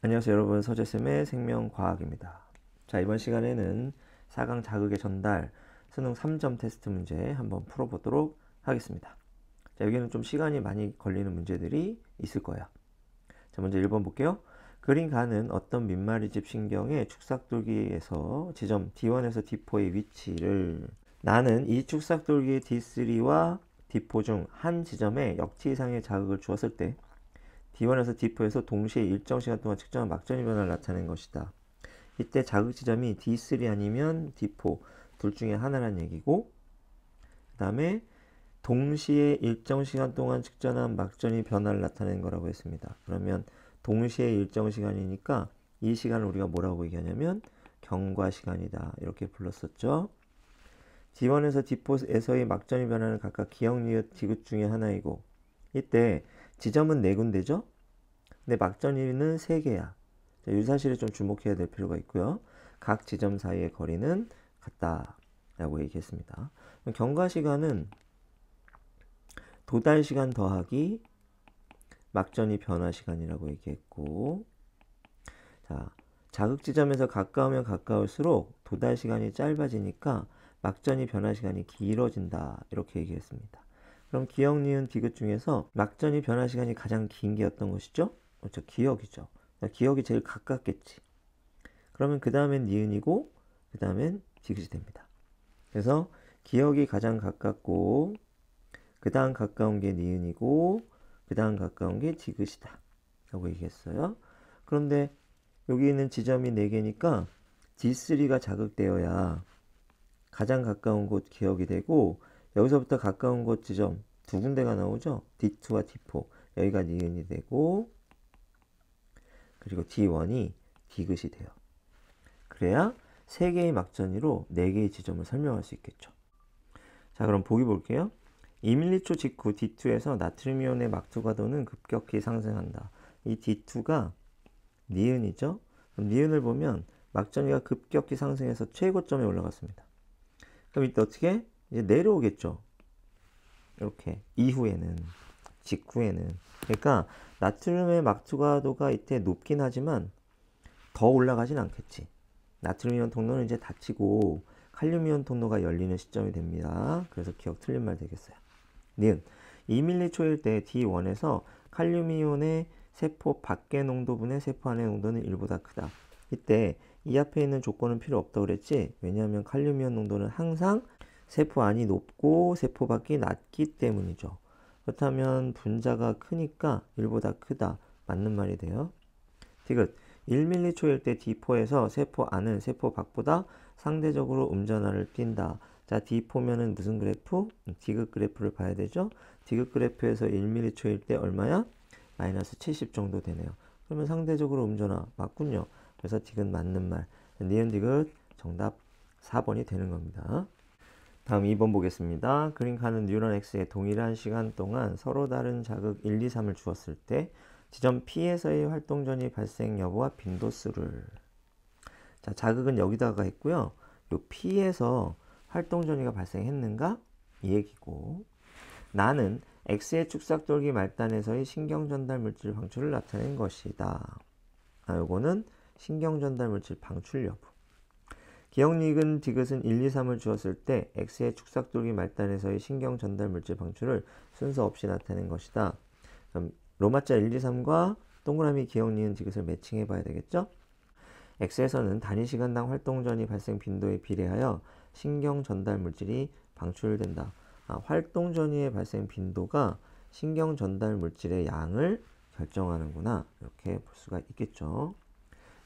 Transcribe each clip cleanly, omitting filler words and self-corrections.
안녕하세요 여러분, 서재쌤의 생명과학입니다. 자, 이번 시간에는 4강 자극의 전달 수능 3점 테스트 문제 한번 풀어보도록 하겠습니다. 자, 여기는 좀 시간이 많이 걸리는 문제들이 있을 거예요. 자, 먼저 1번 볼게요. 그린 가는 어떤 민마리집 신경의 축삭돌기에서 지점 D1에서 D4의 위치를, 나는 이 축삭돌기 D3와 D4 중 한 지점에 역치 이상의 자극을 주었을 때 D1에서 D4에서 동시에 일정 시간 동안 측정한 막전이 변화를 나타낸 것이다. 이때 자극 지점이 D3 아니면 D4 둘 중에 하나란 얘기고, 그 다음에 동시에 일정 시간 동안 측정한 막전이 변화를 나타낸 거라고 했습니다. 그러면 동시에 일정 시간이니까 이 시간을 우리가 뭐라고 얘기하냐면 경과 시간이다, 이렇게 불렀었죠. D1에서 D4에서의 막전이 변화는 각각 기억, 니은, 디귿 중에 하나이고, 이때 지점은 4군데죠. 근데 막전이는 3개야. 이 사실에 좀 주목해야 될 필요가 있고요. 각 지점 사이의 거리는 같다라고 얘기했습니다. 경과 시간은 도달 시간 더하기 막전이 변화 시간이라고 얘기했고, 자, 자극 지점에서 가까우면 가까울수록 도달 시간이 짧아지니까 막전이 변화 시간이 길어진다, 이렇게 얘기했습니다. 그럼 기억, 니은, 디귿 중에서 막전이 변화 시간이 가장 긴 게 어떤 것이죠? 그렇죠, 기억이죠. 기억이 제일 가깝겠지. 그러면 그 다음엔 니은이고 그 다음엔 디귿이 됩니다. 그래서 기억이 가장 가깝고 그 다음 가까운 게 니은이고 그 다음 가까운 게 디귿이다 라고 얘기했어요. 그런데 여기 있는 지점이 4개니까 D3가 자극되어야 가장 가까운 곳 기억이 되고, 여기서부터 가까운 곳 지점 2군데가 나오죠. D2와 D4, 여기가 니은이 되고, 그리고 D1이 디귿이 돼요. 그래야 3개의 막전이로 4개의 지점을 설명할 수 있겠죠. 자, 그럼 보기 볼게요. 2m초 직후 D2에서 나트륨이온의 막투과도는 급격히 상승한다. 이 D2가 니은이죠. 그럼 니은을 보면 막전이가 급격히 상승해서 최고점에 올라갔습니다. 그럼 이때 어떻게? 이제 내려오겠죠. 이렇게 이후에는, 직후에는. 그러니까 나트륨의 막투과도가 이때 높긴 하지만 더 올라가진 않겠지. 나트륨이온 통로는 이제 닫히고 칼륨이온 통로가 열리는 시점이 됩니다. 그래서 기억 틀린 말 되겠어요. 니은 2mC일 때 D1에서 칼륨이온의 세포 밖의 농도분의 세포 안의 농도는 1보다 크다. 이때 이 앞에 있는 조건은 필요 없다고 그랬지. 왜냐하면 칼륨이온 농도는 항상 세포 안이 높고 세포 밖이 낮기 때문이죠. 그렇다면 분자가 크니까 1보다 크다, 맞는 말이 돼요. 디귿 1mC일 때 D4에서 세포 안은 세포 밖보다 상대적으로 음전하를 띈다. 자, D4면은 무슨 그래프? 디귿 그래프를 봐야 되죠. 디귿 그래프에서 1mC일 때 얼마야? 마이너스 70 정도 되네요. 그러면 상대적으로 음전하 맞군요. 그래서 디귿 맞는 말. 니은 디귿 정답 4번이 되는 겁니다. 다음 2번 보겠습니다. 그림카는 뉴런 X에 동일한 시간 동안 서로 다른 자극 1, 2, 3을 주었을 때 지점 P에서의 활동전이 발생 여부와 빈도수를. 자, 자극은 여기다가 했고요. 요 P에서 활동전이가 발생했는가? 이 얘기고, 나는 X의 축삭돌기 말단에서의 신경전달 물질 방출을 나타낸 것이다. 요거는 신경전달 물질 방출 여부. 기억, 니은, 디귿은 1, 2, 3을 주었을 때 X의 축삭돌기 말단에서의 신경전달 물질 방출을 순서 없이 나타낸 것이다. 그럼 로마자 1, 2, 3과 동그라미 기억, 니은, 디귿을 매칭해 봐야 되겠죠? X에서는 단위 시간당 활동전이 발생 빈도에 비례하여 신경 전달 물질이 방출된다. 활동 전이의 발생 빈도가 신경 전달 물질의 양을 결정하는구나, 이렇게 볼 수가 있겠죠.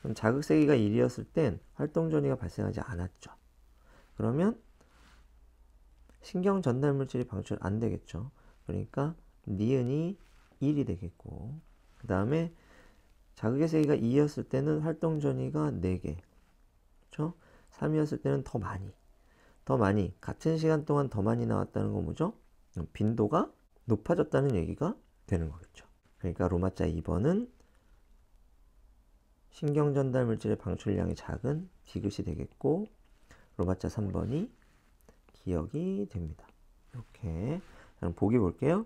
그럼 자극 세기가 1이었을 땐 활동 전이가 발생하지 않았죠. 그러면 신경 전달 물질이 방출 안 되겠죠. 그러니까 니은이 1이 되겠고, 그 다음에 자극의 세기가 2였을 때는 활동 전이가 4개, 그렇죠? 3이었을 때는 더 많이 같은 시간 동안 더 많이 나왔다는 건 뭐죠? 빈도가 높아졌다는 얘기가 되는 거겠죠. 그러니까 로마자 2번은 신경 전달 물질의 방출량이 작은 디귿이 되겠고, 로마자 3번이 기억이 됩니다. 이렇게. 그럼 보기 볼게요.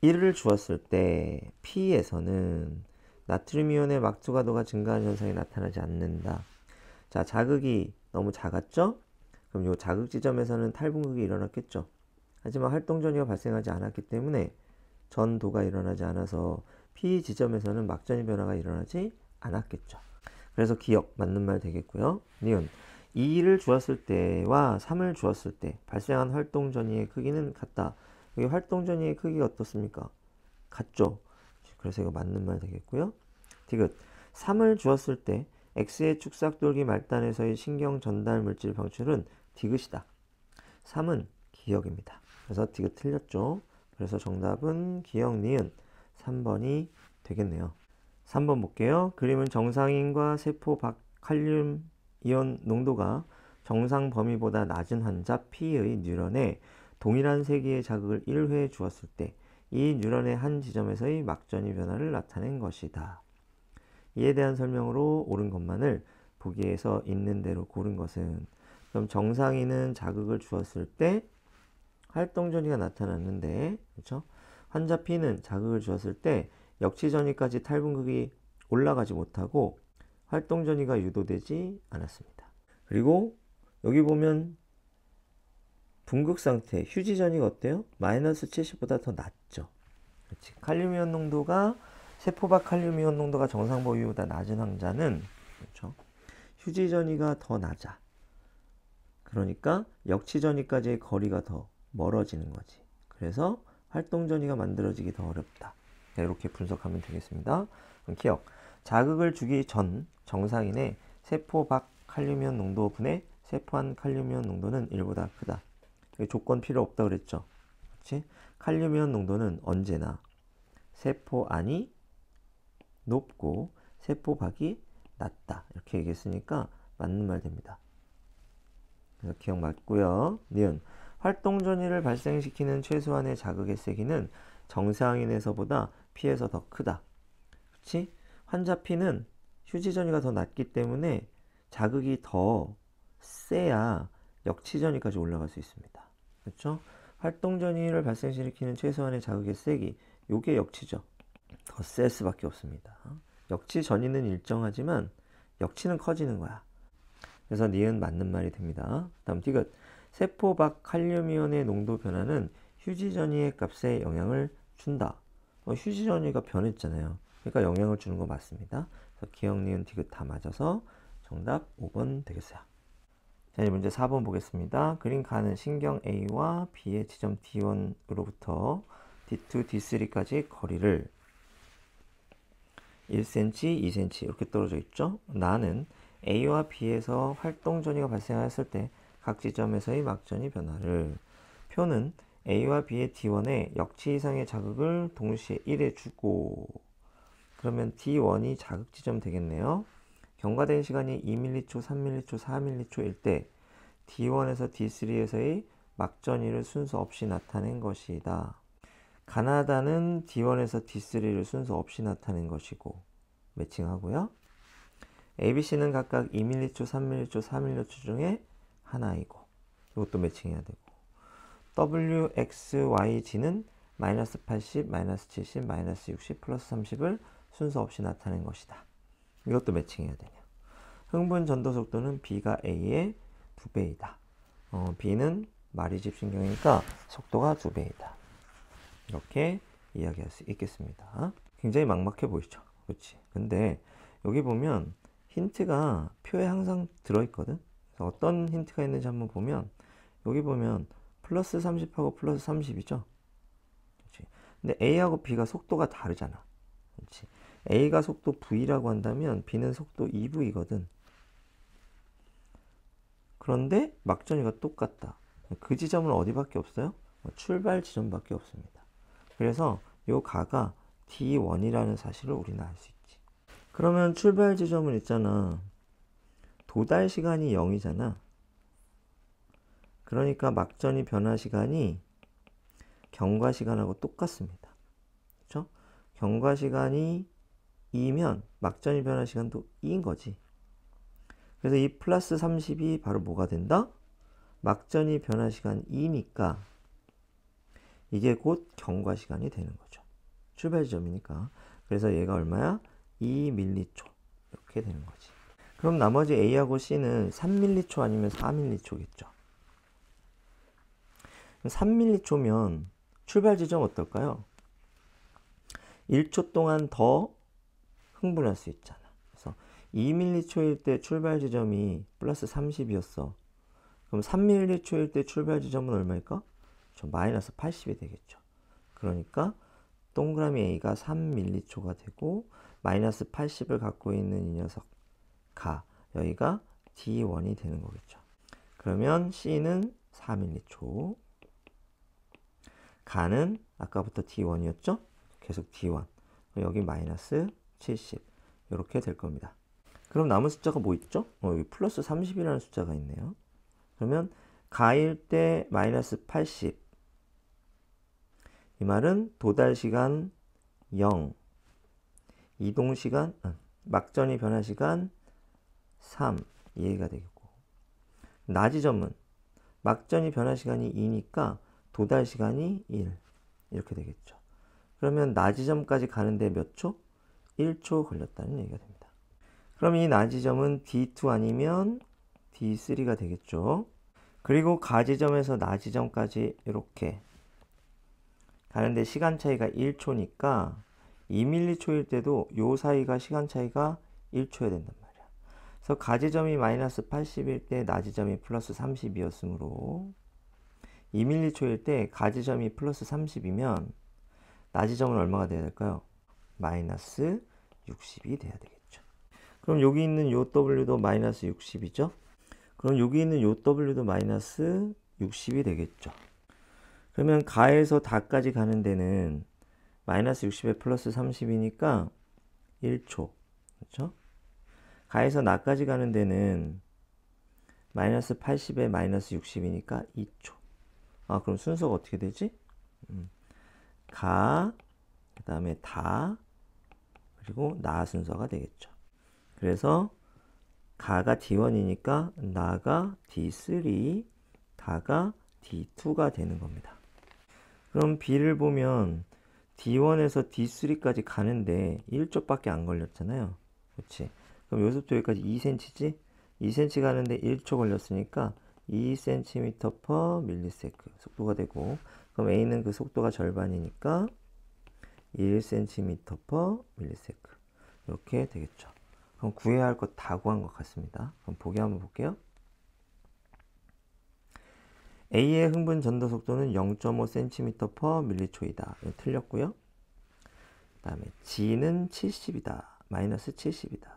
1을 주었을 때 P에서는 나트륨 이온의 막투가도가 증가하는 현상이 나타나지 않는다. 자, 자극이 너무 작았죠? 그럼 요 자극 지점에서는 탈분극이 일어났겠죠. 하지만 활동전이가 발생하지 않았기 때문에 전도가 일어나지 않아서 P 지점에서는 막전이 변화가 일어나지 않았겠죠. 그래서 기억 맞는 말 되겠고요. 니은 2를 주었을 때와 3을 주었을 때 발생한 활동전이의 크기는 같다. 여기 활동전이의 크기가 어떻습니까? 같죠. 그래서 이거 맞는 말 되겠고요. 디귿 3을 주었을 때 X의 축삭돌기 말단에서의 신경 전달 물질 방출은 디귿이다. 3은 기억입니다. 그래서 디귿 틀렸죠. 그래서 정답은 기억 니은 3번이 되겠네요. 3번 볼게요. 그림은 정상인과 세포 밖 칼륨 이온 농도가 정상 범위보다 낮은 환자 P의 뉴런에 동일한 세기의 자극을 1회 주었을 때 이 뉴런의 한 지점에서의 막전이 변화를 나타낸 것이다. 이에 대한 설명으로 옳은 것만을 보기에서 있는 대로 고른 것은, 그럼 정상인은 자극을 주었을 때 활동전이가 나타났는데, 그렇죠? 환자 P는 자극을 주었을 때 역치전이까지 탈분극이 올라가지 못하고 활동전이가 유도되지 않았습니다. 그리고 여기 보면 분극 상태, 휴지전이가 어때요? 마이너스 70보다 더 낮죠. 그렇지. 칼륨이온 농도가 세포 밖 칼륨이온 농도가 정상 범위보다 낮은 환자는, 그렇죠? 휴지전이가 더 낮아. 그러니까 역치전이까지의 거리가 더 멀어지는 거지. 그래서 활동전이가 만들어지기 더 어렵다. 이렇게 분석하면 되겠습니다. 그럼 기억. 자극을 주기 전 정상인의 세포 밖 칼륨이온 농도 분의 세포 안 칼륨이온 농도는 1보다 크다. 조건 필요 없다 그랬죠. 그렇지? 칼륨이온 농도는 언제나 세포 안이 높고 세포 밖이 낮다. 이렇게 얘기했으니까 맞는 말 됩니다. 그래서 기억 맞고요. 니은 활동전이를 발생시키는 최소한의 자극의 세기는 정상인에서보다 P에서 더 크다. 그렇지? 환자 P는 휴지전이가 더 낮기 때문에 자극이 더 세야 역치전이까지 올라갈 수 있습니다. 그렇죠? 활동전이를 발생시키는 최소한의 자극의 세기, 요게 역치죠. 더 셀 수밖에 없습니다. 역치전이는 일정하지만 역치는 커지는 거야. 그래서 니은 맞는 말이 됩니다. 다음 디귿. 세포 밖 칼륨이온의 농도 변화는 휴지전이의 값에 영향을 준다. 휴지전이가 변했잖아요. 그러니까 영향을 주는 거 맞습니다. 그래서 기억, 니은, 디귿 다 맞아서 정답 5번 되겠어요. 자, 이제 문제 4번 보겠습니다. 그림 가는 신경 A와 B의 지점 D1으로부터 D2, D3까지 거리를 1cm, 2cm 이렇게 떨어져 있죠. 나는 A와 B에서 활동전이가 발생하였을 때 각 지점에서의 막전이 변화를, 표는 A와 B의 D1에 역치 이상의 자극을 동시에 1에 주고, 그러면 D1이 자극 지점 되겠네요. 경과된 시간이 2m초, 3m초, 4m초일 때 D1에서 D3에서의 막전이를 순서 없이 나타낸 것이다. 가나다는 D1에서 D3를 순서 없이 나타낸 것이고 매칭하고요. ABC는 각각 2m초, 3m초, 4m초 중에 하나이고 이것도 매칭해야 되고, WXYG는 마이너스 80, 마이너스 70, 마이너스 60, 플러스 30을 순서 없이 나타낸 것이다. 이것도 매칭해야 되네요. 흥분 전도 속도는 B가 A의 2배이다. B는 마리집 신경이니까 속도가 2배이다. 이렇게 이야기할 수 있겠습니다. 굉장히 막막해 보이죠? 그렇지? 근데 여기 보면 힌트가 표에 항상 들어있거든? 그래서 어떤 힌트가 있는지 한번 보면, 여기 보면 플러스 30하고 플러스 30이죠? 그렇지? 근데 A하고 B가 속도가 다르잖아. 그렇지? A가 속도 V라고 한다면 B는 속도 2V거든. 그런데 막전이가 똑같다. 그 지점은 어디밖에 없어요? 출발 지점밖에 없습니다. 그래서 요 가가 D1이라는 사실을 우리는 알 수 있지. 그러면 출발 지점은 있잖아. 도달 시간이 0이잖아. 그러니까 막전이 변화 시간이 경과 시간하고 똑같습니다. 그렇죠? 경과 시간이 2면 막전이 변화 시간도 2인 거지. 그래서 이 플러스 30이 바로 뭐가 된다? 막전이 변화 시간 2니까 이게 곧 경과 시간이 되는 거죠. 출발 지점이니까. 그래서 얘가 얼마야? 2m초 이렇게 되는 거지. 그럼 나머지 A하고 C는 3m초 아니면 4m초겠죠. 3m초면 출발 지점 어떨까요? 1초 동안 더 흥분할 수 있잖아. 그래서 2m초일 때 출발 지점이 플러스 30이었어. 그럼 3m초일 때 출발 지점은 얼마일까? 마이너스 80이 되겠죠. 그러니까 동그라미 A가 3m초가 되고 마이너스 80을 갖고 있는 이 녀석 가, 여기가 D1이 되는 거겠죠. 그러면 C는 4m초, 가는 아까부터 D1이었죠? 계속 D1. 여기 마이너스 70 이렇게 될 겁니다. 그럼 남은 숫자가 뭐 있죠? 여기 플러스 30이라는 숫자가 있네요. 그러면 가일 때 마이너스 80. 이 말은 도달 시간 0, 이동 시간, 막전이 변화 시간 3 이해가 되겠고, 나지점은 막전이 변화 시간이 2니까 도달 시간이 1 이렇게 되겠죠. 그러면 나지점까지 가는데 몇 초? 1초 걸렸다는 얘기가 됩니다. 그럼 이 나지점은 D2 아니면 D3가 되겠죠. 그리고 가지점에서 나지점까지 이렇게 가는데 시간 차이가 1초니까 2m초일 때도 요 사이가 시간 차이가 1초야 된단 말이야. 그래서 가지점이 마이너스 80일 때 나지점이 플러스 30이었으므로 2m초일 때 가지점이 플러스 30이면 나지점은 얼마가 돼야 될까요? 마이너스 60이 돼야 되겠죠. 그럼 여기 있는 요 W도 마이너스 60이죠? 그럼 여기 있는 요 W도 마이너스 60이 되겠죠. 그러면 가에서 다까지 가는 데는 마이너스 60에 플러스 30이니까 1초. 그렇죠? 가에서 나까지 가는 데는 마이너스 80에 마이너스 60이니까 2초. 그럼 순서가 어떻게 되지? 가, 그 다음에 다, 그리고 나 순서가 되겠죠. 그래서 가가 D1이니까 나가 D3, 다가 D2가 되는 겁니다. 그럼 B를 보면 D1에서 D3까지 가는데 1초밖에 안 걸렸잖아요. 그렇지? 그럼 여기서부터 여기까지 2cm지? 2cm 가는데 1초 걸렸으니까 2cm/ms 속도가 되고, 그럼 A는 그 속도가 절반이니까 1cm/ms 이렇게 되겠죠. 그럼 구해야 할 것 다 구한 것 같습니다. 그럼 보기 한번 볼게요. A의 흥분 전도 속도는 0.5cm/m초이다. 틀렸고요. 그 다음에 G는 70이다. 마이너스 70이다.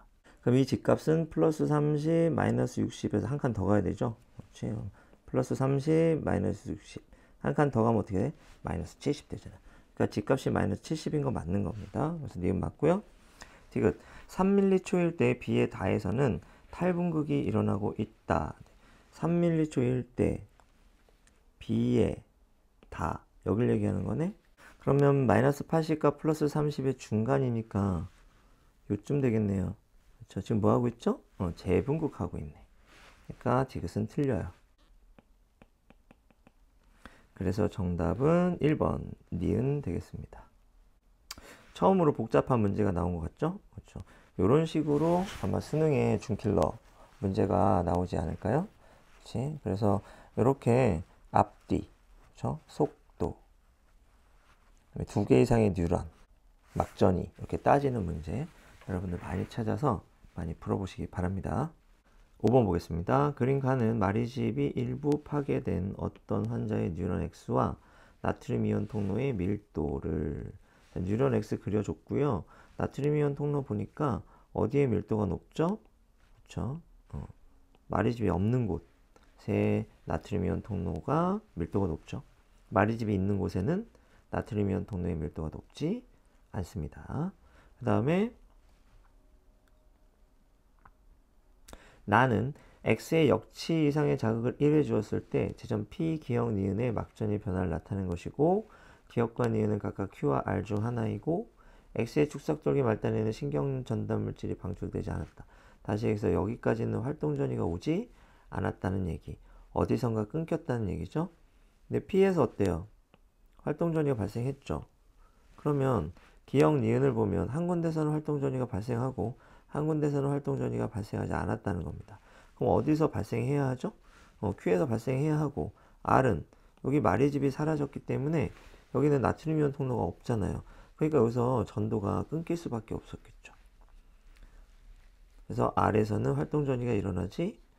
그럼 이 G값은 플러스 30, 마이너스 60에서 한 칸 더 가야 되죠. 그렇지? 플러스 30, 마이너스 60. 한 칸 더 가면 어떻게 돼? 마이너스 70 되잖아. 그러니까 G값이 마이너스 70인 거 맞는 겁니다. 그래서 니은 맞고요. 디귿 3m초일 때 B의 다에서는 탈분극이 일어나고 있다. 3m초일 때 B의 다, 여길 얘기하는 거네. 그러면 마이너스 80과 플러스 30의 중간이니까 요쯤 되겠네요. 그렇죠? 지금 뭐 하고 있죠? 재분극하고 있네. 그러니까 디귿은 틀려요. 그래서 정답은 1번 니은 되겠습니다. 처음으로 복잡한 문제가 나온 것 같죠? 그렇죠. 이런 식으로 아마 수능에 준킬러 문제가 나오지 않을까요? 그렇지? 그래서 이렇게 앞뒤, 그렇죠? 속도, 2개 이상의 뉴런, 막전이 이렇게 따지는 문제 여러분들 많이 찾아서 많이 풀어보시기 바랍니다. 5번 보겠습니다. 그림 가는 마리집이 일부 파괴된 어떤 환자의 뉴런 X와 나트륨 이온 통로의 밀도를, 뉴런 X 그려줬고요. 나트륨 이온 통로 보니까 어디에 밀도가 높죠? 그렇죠? 마리집이 없는 곳에 나트륨 이온 통로가 밀도가 높죠. 마리집이 있는 곳에는 나트륨 이온 통로의 밀도가 높지 않습니다. 그 다음에 나는 X의 역치 이상의 자극을 1회 주었을 때 지점 P, 기역, 니은의 막전의 변화를 나타낸 것이고, 기역과 니은은 각각 Q와 R 중 하나이고 X의 축삭돌기 말단에는 신경 전달 물질이 방출되지 않았다. 다시 여기서 여기까지는 활동 전이가 오지 않았다는 얘기. 어디선가 끊겼다는 얘기죠. 근데 P에서 어때요? 활동 전이가 발생했죠. 그러면 기역, 니은을 보면 한 군데서는 활동전이가 발생하고 한 군데서는 활동전이가 발생하지 않았다는 겁니다. 그럼 어디서 발생해야 하죠? Q에서 발생해야 하고 R은 여기 마리집이 사라졌기 때문에 여기는 나트륨이온 통로가 없잖아요. 그러니까 여기서 전도가 끊길 수밖에 없었겠죠. 그래서 R에서는 활동전이가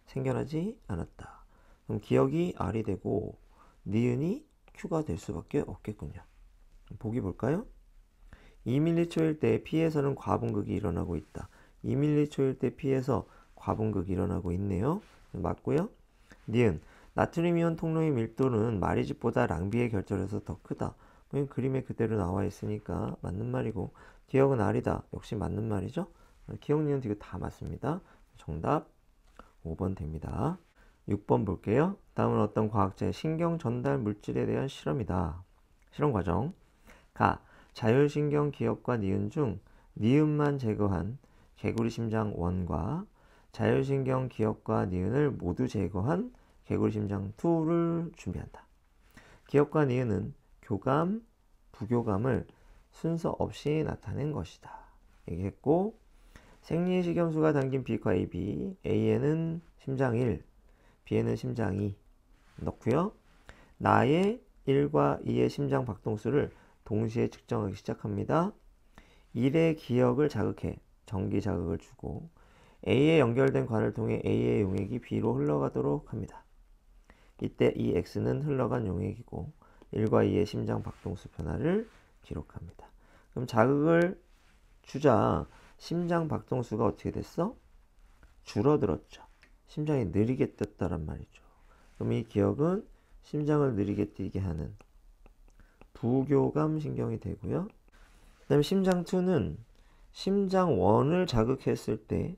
생겨나지 않았다. 그럼 기역이 R이 되고 니은이 Q가 될 수밖에 없겠군요. 보기 볼까요? 2mC일 때 P에서는 과분극이 일어나고 있다. 2mC일 때 P에서 과분극이 일어나고 있네요. 맞고요. 니은 나트륨이온 통로의 밀도는 마리집보다 랑비의 결절에서 더 크다. 그림에 그대로 나와 있으니까 맞는 말이고 기역은 R이다. 역시 맞는 말이죠. 기역, 니은, 이거 다 맞습니다. 정답 5번 됩니다. 6번 볼게요. 다음은 어떤 과학자의 신경 전달 물질에 대한 실험이다. 실험 과정. 가. 자율신경 기역과 니은 중 니은만 제거한 개구리 심장 1과 자율신경 기역과 니은을 모두 제거한 개구리 심장 2를 준비한다. 기역과 니은은 교감, 부교감을 순서 없이 나타낸 것이다. 얘기했고 생리식염수가 담긴 B과 AB, A에는 심장 1, B에는 심장 2 넣고요. 나의 1과 2의 심장 박동수를 동시에 측정하기 시작합니다. 1의 기역을 자극해 전기 자극을 주고 A에 연결된 관을 통해 A의 용액이 B로 흘러가도록 합니다. 이때 이 X는 흘러간 용액이고 1과 2의 심장 박동수 변화를 기록합니다. 그럼 자극을 주자 심장 박동수가 어떻게 됐어? 줄어들었죠. 심장이 느리게 뛰었다란 말이죠. 그럼 이 기억은 심장을 느리게 뛰게 하는 부교감 신경이 되고요. 그 다음에 심장 2는 심장 1을 자극했을 때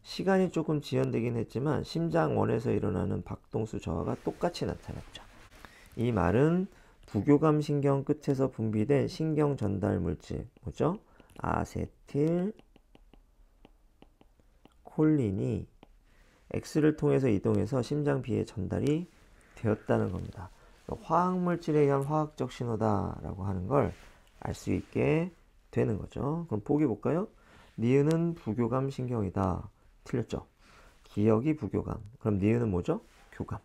시간이 조금 지연되긴 했지만 심장 1에서 일어나는 박동수 저하가 똑같이 나타났죠. 이 말은 부교감 신경 끝에서 분비된 신경 전달 물질 뭐죠? 아세틸 콜린이 X를 통해서 이동해서 심장 B에 전달이 되었다는 겁니다. 화학물질에 의한 화학적 신호다라고 하는 걸 알 수 있게 되는 거죠. 그럼 보기 볼까요? 니은은 부교감 신경이다. 틀렸죠? 기역이 부교감. 그럼 니은은 뭐죠? 교감.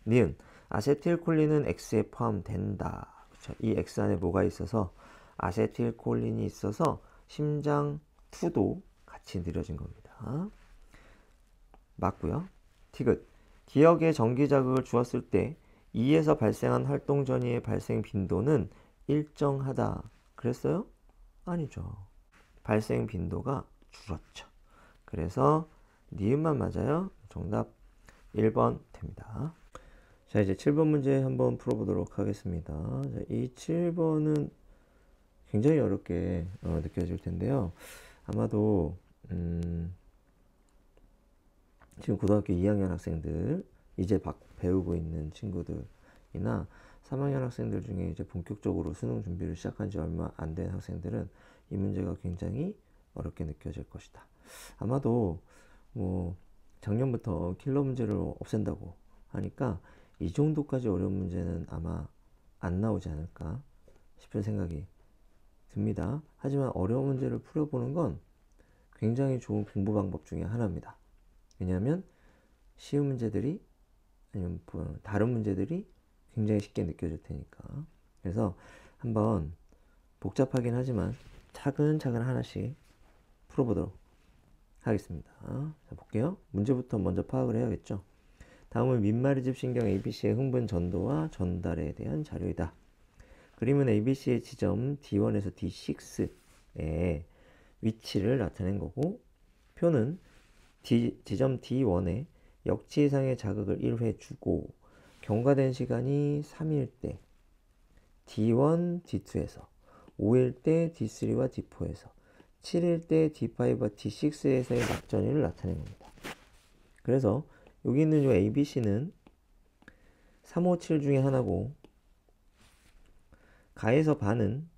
니은 아세틸콜린은 X에 포함된다. 그렇죠? 이 X 안에 뭐가 있어서 아세틸콜린이 있어서 심장 2도 같이 느려진 겁니다. 맞고요. 티귿 기역에 전기 자극을 주었을 때 2에서 발생한 활동 전이의 발생 빈도는 일정하다. 그랬어요? 아니죠. 발생 빈도가 줄었죠. 그래서 니은만 맞아요. 정답 1번 됩니다. 자, 이제 7번 문제 한번 풀어보도록 하겠습니다. 자, 이 7번은 굉장히 어렵게 느껴질 텐데요. 아마도 지금 고등학교 2학년 학생들 이제 배우고 있는 친구들이나 3학년 학생들 중에 이제 본격적으로 수능 준비를 시작한 지 얼마 안 된 학생들은 이 문제가 굉장히 어렵게 느껴질 것이다. 아마도 뭐 작년부터 킬러 문제를 없앤다고 하니까 이 정도까지 어려운 문제는 아마 안 나오지 않을까 싶은 생각이 듭니다. 하지만 어려운 문제를 풀어보는 건 굉장히 좋은 공부 방법 중에 하나입니다. 왜냐하면 쉬운 문제들이 아니면 다른 문제들이 굉장히 쉽게 느껴질 테니까. 그래서 한번 복잡하긴 하지만 차근차근 하나씩 풀어보도록 하겠습니다. 자, 볼게요. 문제부터 먼저 파악을 해야겠죠. 다음은 민마리집 신경 ABC의 흥분 전도와 전달에 대한 자료이다. 그림은 ABC의 지점 D1에서 D6의 위치를 나타낸 거고, 표는 지점 D1에 역치 이상의 자극을 1회 주고 경과된 시간이 3일 때 D1, D2에서 5일 때 D3와 D4에서 7일 때 D5와 D6에서의 막전이를 나타낸 겁니다. 그래서 여기 있는 요 ABC는 3, 5, 7 중에 하나고 가에서 반은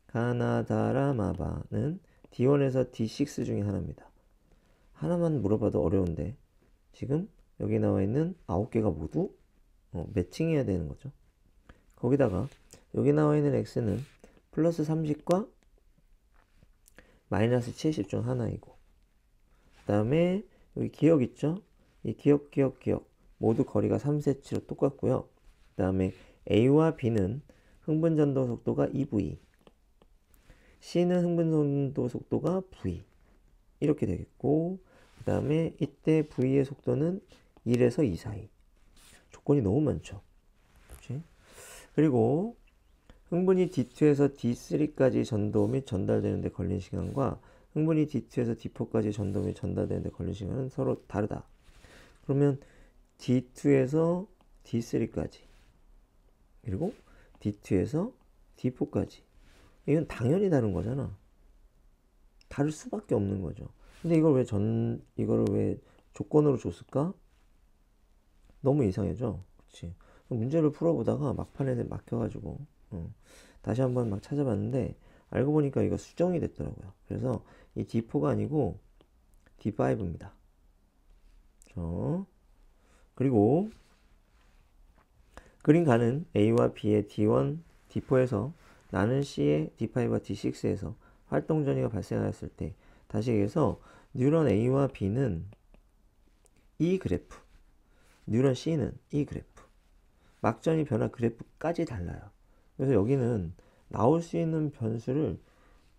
가나다라마바는 D1에서 D6 중에 하나입니다. 하나만 물어봐도 어려운데 지금 여기 나와 있는 9개가 모두 매칭해야 되는 거죠. 거기다가 여기 나와 있는 X는 플러스 30과 마이너스 70 중 하나이고, 그 다음에 여기 기억 있죠? 이 기억 모두 거리가 3cm로 똑같고요. 그 다음에 A와 B는 흥분전도 속도가 2v, C는 흥분전도 속도가 v, 이렇게 되겠고, 그 다음에 이때 v의 속도는 1에서 2 사이. 조건이 너무 많죠. 그치? 그리고 흥분이 D2에서 D3까지 전도 및 전달되는 데 걸린 시간과 흥분이 D2에서 D4까지 전도 및 전달되는 데 걸린 시간은 서로 다르다. 그러면 D2에서 D3까지, 그리고 D2에서 D4까지, 이건 당연히 다른 거잖아. 다를 수밖에 없는 거죠. 근데 이거를 왜 조건으로 줬을까? 너무 이상해져. 그치? 문제를 풀어보다가 막판에 막혀가지고, 다시 한번 막 찾아봤는데, 알고 보니까 이거 수정이 됐더라고요. 그래서 이 D4가 아니고 D5입니다. 그리고 그림 가는 A와 B의 D1, D4에서 나는 C의 D5와 D6에서 활동 전이가 발생하였을 때, 다시 얘기해서 뉴런 A와 B는 이 그래프, 뉴런 C는 이 그래프, 막전이 변화 그래프까지 달라요. 그래서 여기는 나올 수 있는 변수를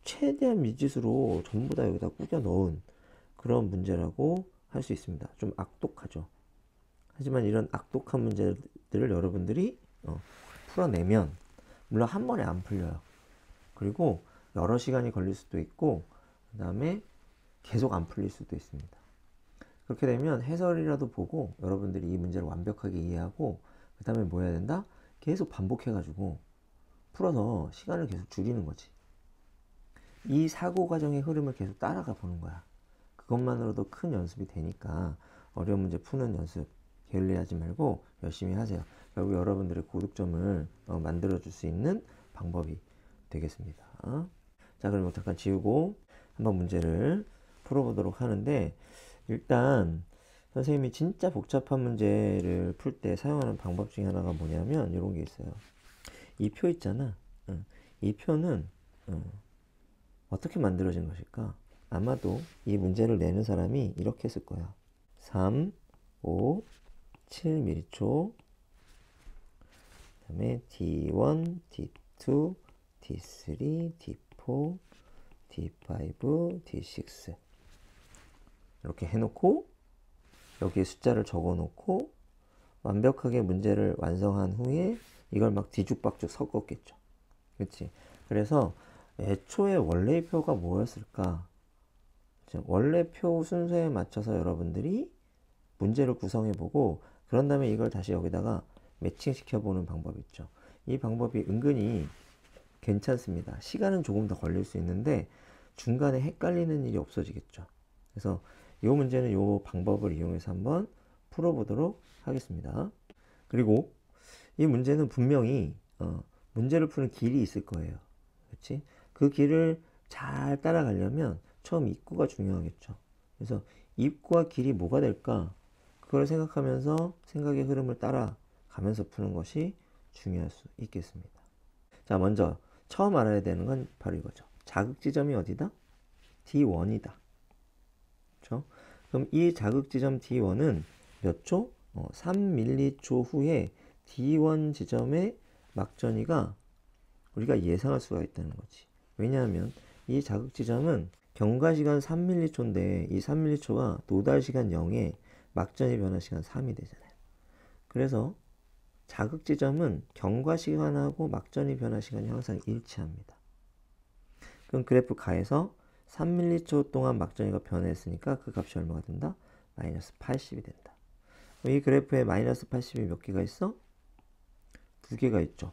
최대한 미지수로 전부 다 여기다 꾸겨 넣은 그런 문제라고 할 수 있습니다. 좀 악독하죠. 하지만 이런 악독한 문제들을 여러분들이 풀어내면, 물론 한 번에 안 풀려요. 그리고 여러 시간이 걸릴 수도 있고, 그 다음에 계속 안 풀릴 수도 있습니다. 그렇게 되면 해설이라도 보고 여러분들이 이 문제를 완벽하게 이해하고, 그 다음에 뭐 해야 된다? 계속 반복해가지고 풀어서 시간을 계속 줄이는 거지. 이 사고 과정의 흐름을 계속 따라가 보는 거야. 그것만으로도 큰 연습이 되니까 어려운 문제 푸는 연습 게을리하지 말고 열심히 하세요. 결국 여러분들의 고득점을 만들어 줄 수 있는 방법이 되겠습니다. 자, 그럼 잠깐 지우고 한번 문제를 풀어보도록 하는데, 일단 선생님이 진짜 복잡한 문제를 풀 때 사용하는 방법 중에 하나가 뭐냐면 이런 게 있어요. 이 표 있잖아. 이 표는 어떻게 만들어진 것일까? 아마도 이 문제를 내는 사람이 이렇게 했을 거야. 3, 5, 7m초, 그 다음에 D1, D2, D3, D4, D5, D6 이렇게 해놓고 여기에 숫자를 적어 놓고 완벽하게 문제를 완성한 후에 이걸 막 뒤죽박죽 섞었겠죠. 그치? 그래서 애초에 원래의 표가 뭐였을까? 원래 표 순서에 맞춰서 여러분들이 문제를 구성해보고, 그런 다음에 이걸 다시 여기다가 매칭시켜보는 방법이 있죠. 이 방법이 은근히 괜찮습니다. 시간은 조금 더 걸릴 수 있는데 중간에 헷갈리는 일이 없어지겠죠. 그래서 이 문제는 이 방법을 이용해서 한번 풀어보도록 하겠습니다. 그리고 이 문제는 분명히 문제를 푸는 길이 있을 거예요. 그렇지? 그 길을 잘 따라가려면 처음 입구가 중요하겠죠. 그래서 입구와 길이 뭐가 될까? 그걸 생각하면서 생각의 흐름을 따라가면서 푸는 것이 중요할 수 있겠습니다. 자, 먼저 처음 알아야 되는 건 바로 이거죠. 자극 지점이 어디다? D1이다. 그렇죠? 그럼 이 자극 지점 D1은 몇 초? 3m초 후에 D1 지점의 막전이가 우리가 예상할 수가 있다는 거지. 왜냐하면 이 자극 지점은 경과시간 3m초인데 이 3m초가 도달시간 0에 막전이 변화 시간 3이 되잖아요. 그래서 자극 지점은 경과시간하고 막전이 변화 시간이 항상 일치합니다. 그럼 그래프 가에서 3m초 동안 막전이가 변화했으니까 그 값이 얼마가 된다? 마이너스 80이 된다. 이 그래프에 마이너스 80이 몇 개가 있어? 두 개가 있죠.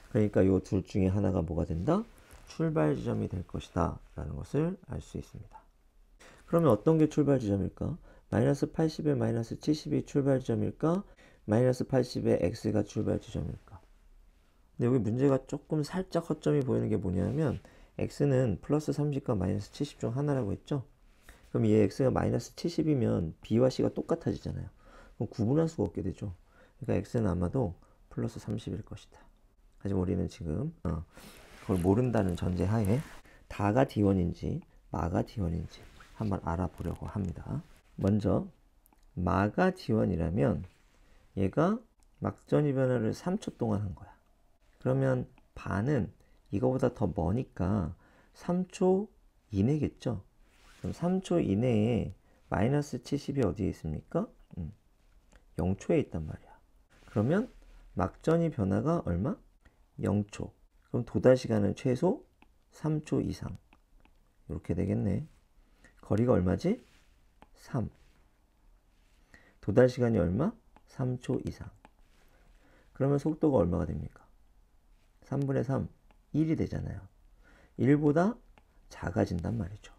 그러니까 이 둘 중에 하나가 뭐가 된다? 출발 지점이 될 것이다 라는 것을 알 수 있습니다. 그러면 어떤 게 출발 지점일까? 마이너스 80에 마이너스 70이 출발 지점일까? 마이너스 80에 x가 출발 지점일까? 근데 여기 문제가 조금 살짝 허점이 보이는 게 뭐냐면 x는 플러스 30과 마이너스 70 중 하나라고 했죠? 그럼 이 x가 마이너스 70이면 b와 c가 똑같아지잖아요. 그럼 구분할 수가 없게 되죠. 그러니까 x는 아마도 플러스 30일 것이다. 하지만 우리는 지금 그걸 모른다는 전제하에 다가 D1인지 마가 D1인지 한번 알아보려고 합니다. 먼저 마가 D1이라면 얘가 막전이 변화를 3초 동안 한 거야. 그러면 반은 이거보다 더 머니까 3초 이내겠죠. 그럼 3초 이내에 마이너스 70이 어디에 있습니까? 0초에 있단 말이야. 그러면 막전이 변화가 얼마? 0초. 그럼 도달 시간은 최소 3초 이상. 이렇게 되겠네. 거리가 얼마지? 3. 도달 시간이 얼마? 3초 이상. 그러면 속도가 얼마가 됩니까? 3분의 3, 1이 되잖아요. 1보다 작아진단 말이죠.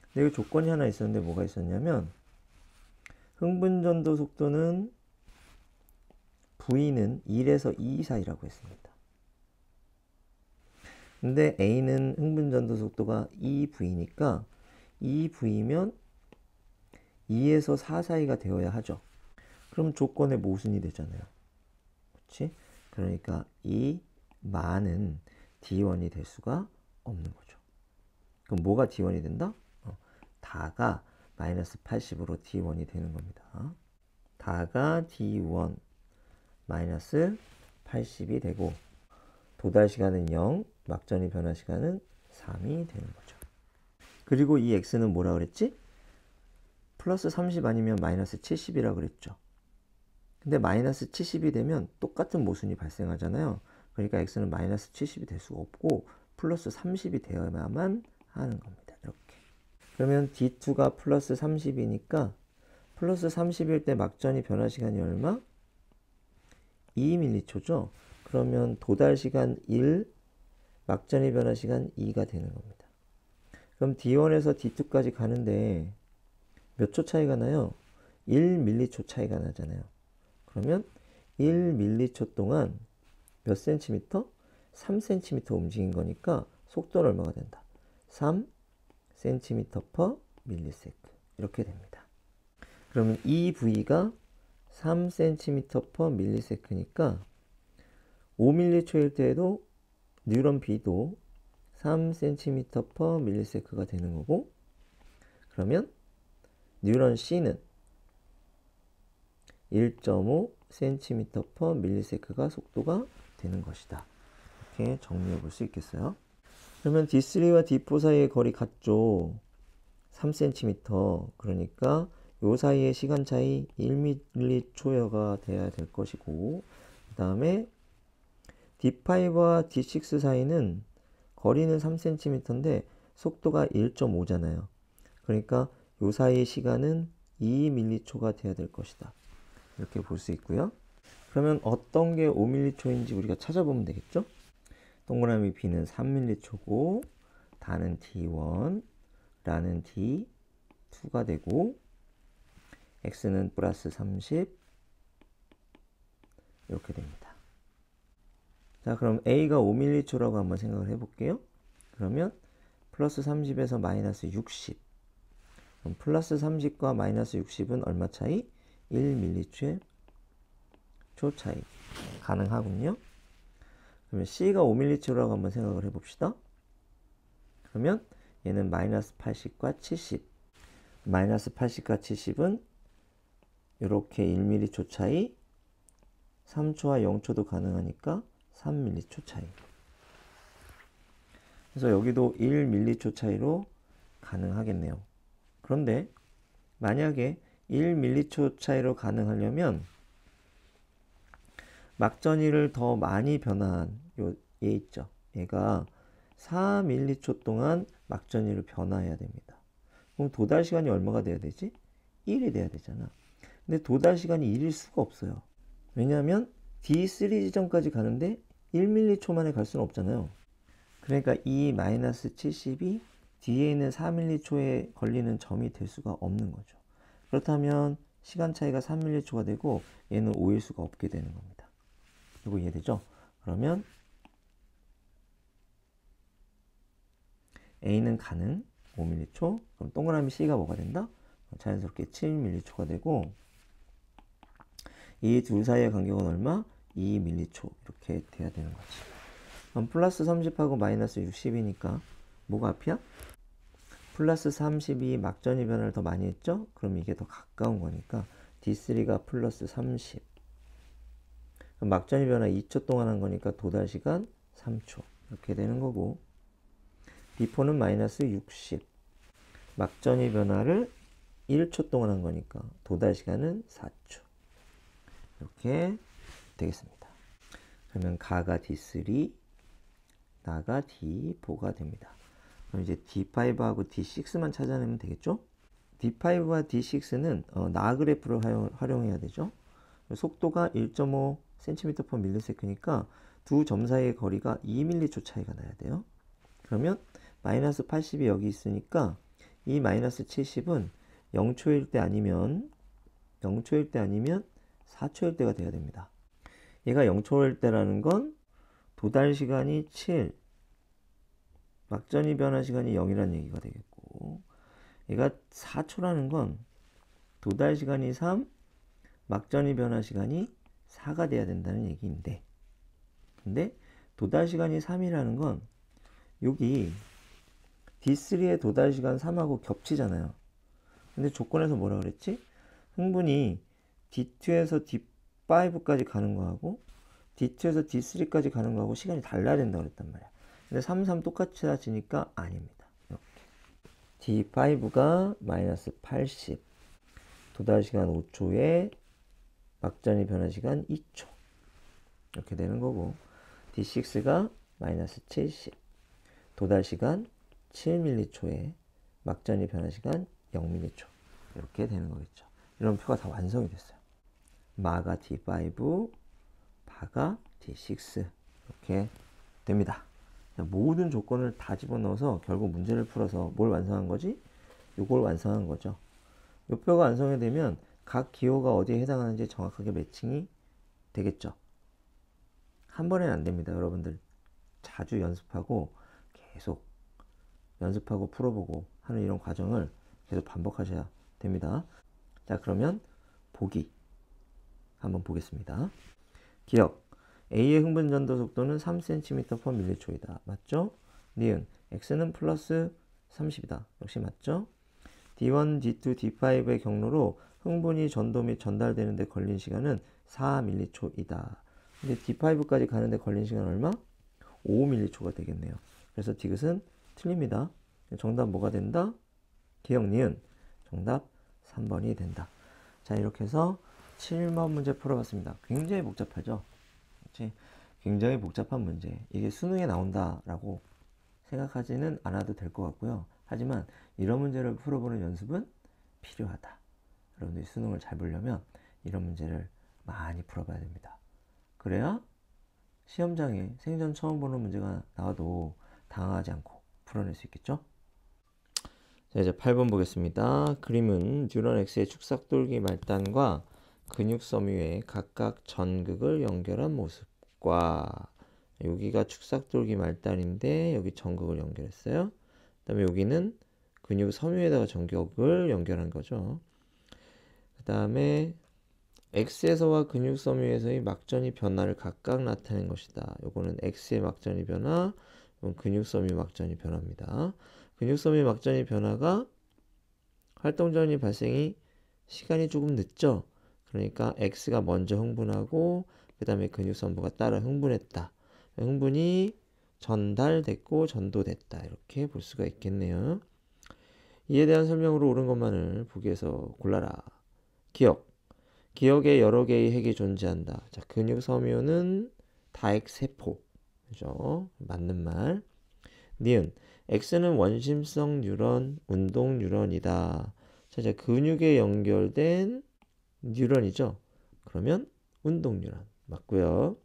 근데 여기 조건이 하나 있었는데 뭐가 있었냐면 흥분전도 속도는 V는 1에서 2 사이라고 했습니다. 근데 A는 흥분전도 속도가 2V니까 2V면 2에서 4 사이가 되어야 하죠. 그럼 조건의 모순이 되잖아요. 그렇지? 그러니까 이 마는 D1이 될 수가 없는 거죠. 그럼 뭐가 D1이 된다? 다가 마이너스 80으로 D1이 되는 겁니다. 다가 D1 마이너스 80이 되고 도달 시간은 0, 막전이 변화 시간은 3이 되는 거죠. 그리고 이 x는 뭐라 그랬지? 플러스 30 아니면 마이너스 70이라 그랬죠. 근데 마이너스 70이 되면 똑같은 모순이 발생하잖아요. 그러니까 x는 마이너스 70이 될 수가 없고 플러스 30이 되어야만 하는 겁니다. 이렇게. 그러면 D2가 플러스 30이니까 플러스 30일 때 막전이 변화 시간이 얼마? 2m초죠. 그러면 도달 시간 1, 막전이 변화 시간 2가 되는 겁니다. 그럼 D1에서 D2까지 가는데 몇 초 차이가 나요? 1m초 차이가 나잖아요. 그러면 1m초 동안 몇 센티미터? 3cm 움직인 거니까 속도는 얼마가 된다? 3cm per millisecond 이렇게 됩니다. 그러면 이 V가 3cm per millisecond니까 5m초일 때에도 뉴런 B도 3cm per millisecond가 되는 거고 그러면 뉴런 C는 1.5cm per millisecond가 속도가 되는 것이다. 이렇게 정리해 볼 수 있겠어요. 그러면 D3와 D4 사이의 거리 같죠. 3cm. 그러니까 요 사이의 시간 차이 1m초가 돼야 될 것이고 그 다음에 D5와 D6 사이는 거리는 3cm인데 속도가 1.5잖아요. 그러니까 요 사이의 시간은 2m초가 돼야 될 것이다. 이렇게 볼 수 있고요. 그러면 어떤 게 5m초인지 우리가 찾아보면 되겠죠? 동그라미 B는 3m초고 다는 D1, 라는 D2가 되고 X는 플러스 30 이렇게 됩니다. 자, 그럼 A가 5m초라고 한번 생각을 해볼게요. 그러면 플러스 30에서 마이너스 60 그럼 플러스 30과 마이너스 60은 얼마 차이? 1m초 차이 가능하군요. 그러면 C가 5m초라고 한번 생각을 해봅시다. 그러면 얘는 마이너스 80과 70 마이너스 80과 70은 이렇게 1m초 차이 3초와 0초도 가능하니까 3m초 차이 그래서 여기도 1m초 차이로 가능하겠네요. 그런데 만약에 1m초 차이로 가능하려면 막전이를 더 많이 변화한 얘 있죠. 얘가 4m초 동안 막전이를 변화해야 됩니다. 그럼 도달 시간이 얼마가 돼야 되지? 1이 돼야 되잖아. 근데 도달 시간이 1일 수가 없어요. 왜냐하면 D3 지점까지 가는데 1m초 만에 갈 수는 없잖아요. 그러니까 이 마이너스 70이 뒤에 있는 4m초에 걸리는 점이 될 수가 없는 거죠. 그렇다면 시간 차이가 3m초가 되고 얘는 5일 수가 없게 되는 겁니다. 이거 이해되죠? 그러면 A는 가능 5m초 그럼 동그라미 C가 뭐가 된다? 자연스럽게 7m초가 되고 이 둘 사이의 간격은 얼마? 2m초 이렇게 돼야 되는 거지. 그럼 플러스 30하고 마이너스 60이니까 뭐가 앞이야? 플러스 30이 막전이 변화를 더 많이 했죠? 그럼 이게 더 가까운 거니까 D3가 플러스 30. 그럼 막전이 변화 2초 동안 한 거니까 도달 시간 3초. 이렇게 되는 거고, D4는 마이너스 60. 막전이 변화를 1초 동안 한 거니까 도달 시간은 4초. 이렇게 되겠습니다. 그러면 가가 D3, 나가 D4가 됩니다. 그럼 이제 D5하고 D6만 찾아내면 되겠죠? D5와 D6는 나 그래프를 활용해야 되죠. 속도가 1.5cm/ms니까 두 점 사이의 거리가 2m초 차이가 나야 돼요. 그러면 마이너스 80이 여기 있으니까 이 마이너스 70은 0초일 때 아니면 4초일 때가 돼야 됩니다. 얘가 0초일 때라는 건 도달 시간이 7, 막전이 변화 시간이 0이라는 얘기가 되겠고, 얘가 4초라는 건 도달 시간이 3, 막전이 변화 시간이 4가 돼야 된다는 얘기인데, 근데 도달 시간이 3이라는 건 여기 D3의 도달 시간 3하고 겹치잖아요. 근데 조건에서 뭐라 그랬지? 흥분이 D2에서 D5까지 가는 거하고 D2에서 D3까지 가는 거하고 시간이 달라야 된다 그랬단 말이야. 근데 3, 3 똑같이 따지니까 아닙니다. 이렇게. D5가 마이너스 80, 도달 시간 5초에 막전이 변화 시간 2초. 이렇게 되는 거고, D6가 마이너스 70, 도달 시간 7m초에 막전이 변화 시간 0m초. 이렇게 되는 거겠죠. 이런 표가 다 완성이 됐어요. 마가 D5, 바가 D6. 이렇게 됩니다. 모든 조건을 다 집어넣어서 결국 문제를 풀어서 뭘 완성한 거지? 이걸 완성한 거죠. 이 표가 완성이 되면 각 기호가 어디에 해당하는지 정확하게 매칭이 되겠죠. 한 번에는 안 됩니다. 여러분들 자주 연습하고 계속 연습하고 풀어보고 하는 이런 과정을 계속 반복하셔야 됩니다. 자, 그러면 보기 한번 보겠습니다. 기억, A의 흥분 전도 속도는 3cm/m초이다. 맞죠? 니은, X는 플러스 30이다. 역시 맞죠? D1, D2, D5의 경로로 흥분이 전도 및 전달되는데 걸린 시간은 4m초이다. 근데 D5까지 가는데 걸린 시간 얼마? 5m초가 되겠네요. 그래서 디귿은 틀립니다. 정답 뭐가 된다? 기억, 니은. 정답 3번이 된다. 자, 이렇게 해서 7번 문제 풀어봤습니다. 굉장히 복잡하죠? 그치? 굉장히 복잡한 문제. 이게 수능에 나온다라고 생각하지는 않아도 될 것 같고요. 하지만 이런 문제를 풀어보는 연습은 필요하다. 여러분들이 수능을 잘 보려면 이런 문제를 많이 풀어봐야 됩니다. 그래야 시험장에 생전 처음 보는 문제가 나와도 당황하지 않고 풀어낼 수 있겠죠? 자, 이제 8번 보겠습니다. 그림은 뉴런 X의 축삭돌기 말단과 근육섬유의 각각 전극을 연결한 모습과, 여기가 축삭돌기 말단인데 여기 전극을 연결했어요. 그 다음에 여기는 근육섬유에다가 전극을 연결한 거죠. 그 다음에 X에서와 근육섬유에서의 막전이 변화를 각각 나타낸 것이다. 요거는 X의 막전이 변화, 이건 근육섬유 막전이 변화입니다. 근육섬유 막전이 변화가 활동전이 발생이 시간이 조금 늦죠. 그러니까 X가 먼저 흥분하고 그 다음에 근육섬유가 따라 흥분했다. 흥분이 전달됐고 전도됐다. 이렇게 볼 수가 있겠네요. 이에 대한 설명으로 옳은 것만을 보기에서 골라라. 기억. 기억에 여러 개의 핵이 존재한다. 자, 근육섬유는 다핵세포. 그죠? 맞는 말. 니은. X는 원심성 뉴런, 운동 뉴런이다. 자, 이제 근육에 연결된 뉴런이죠. 그러면 운동 뉴런. 맞고요.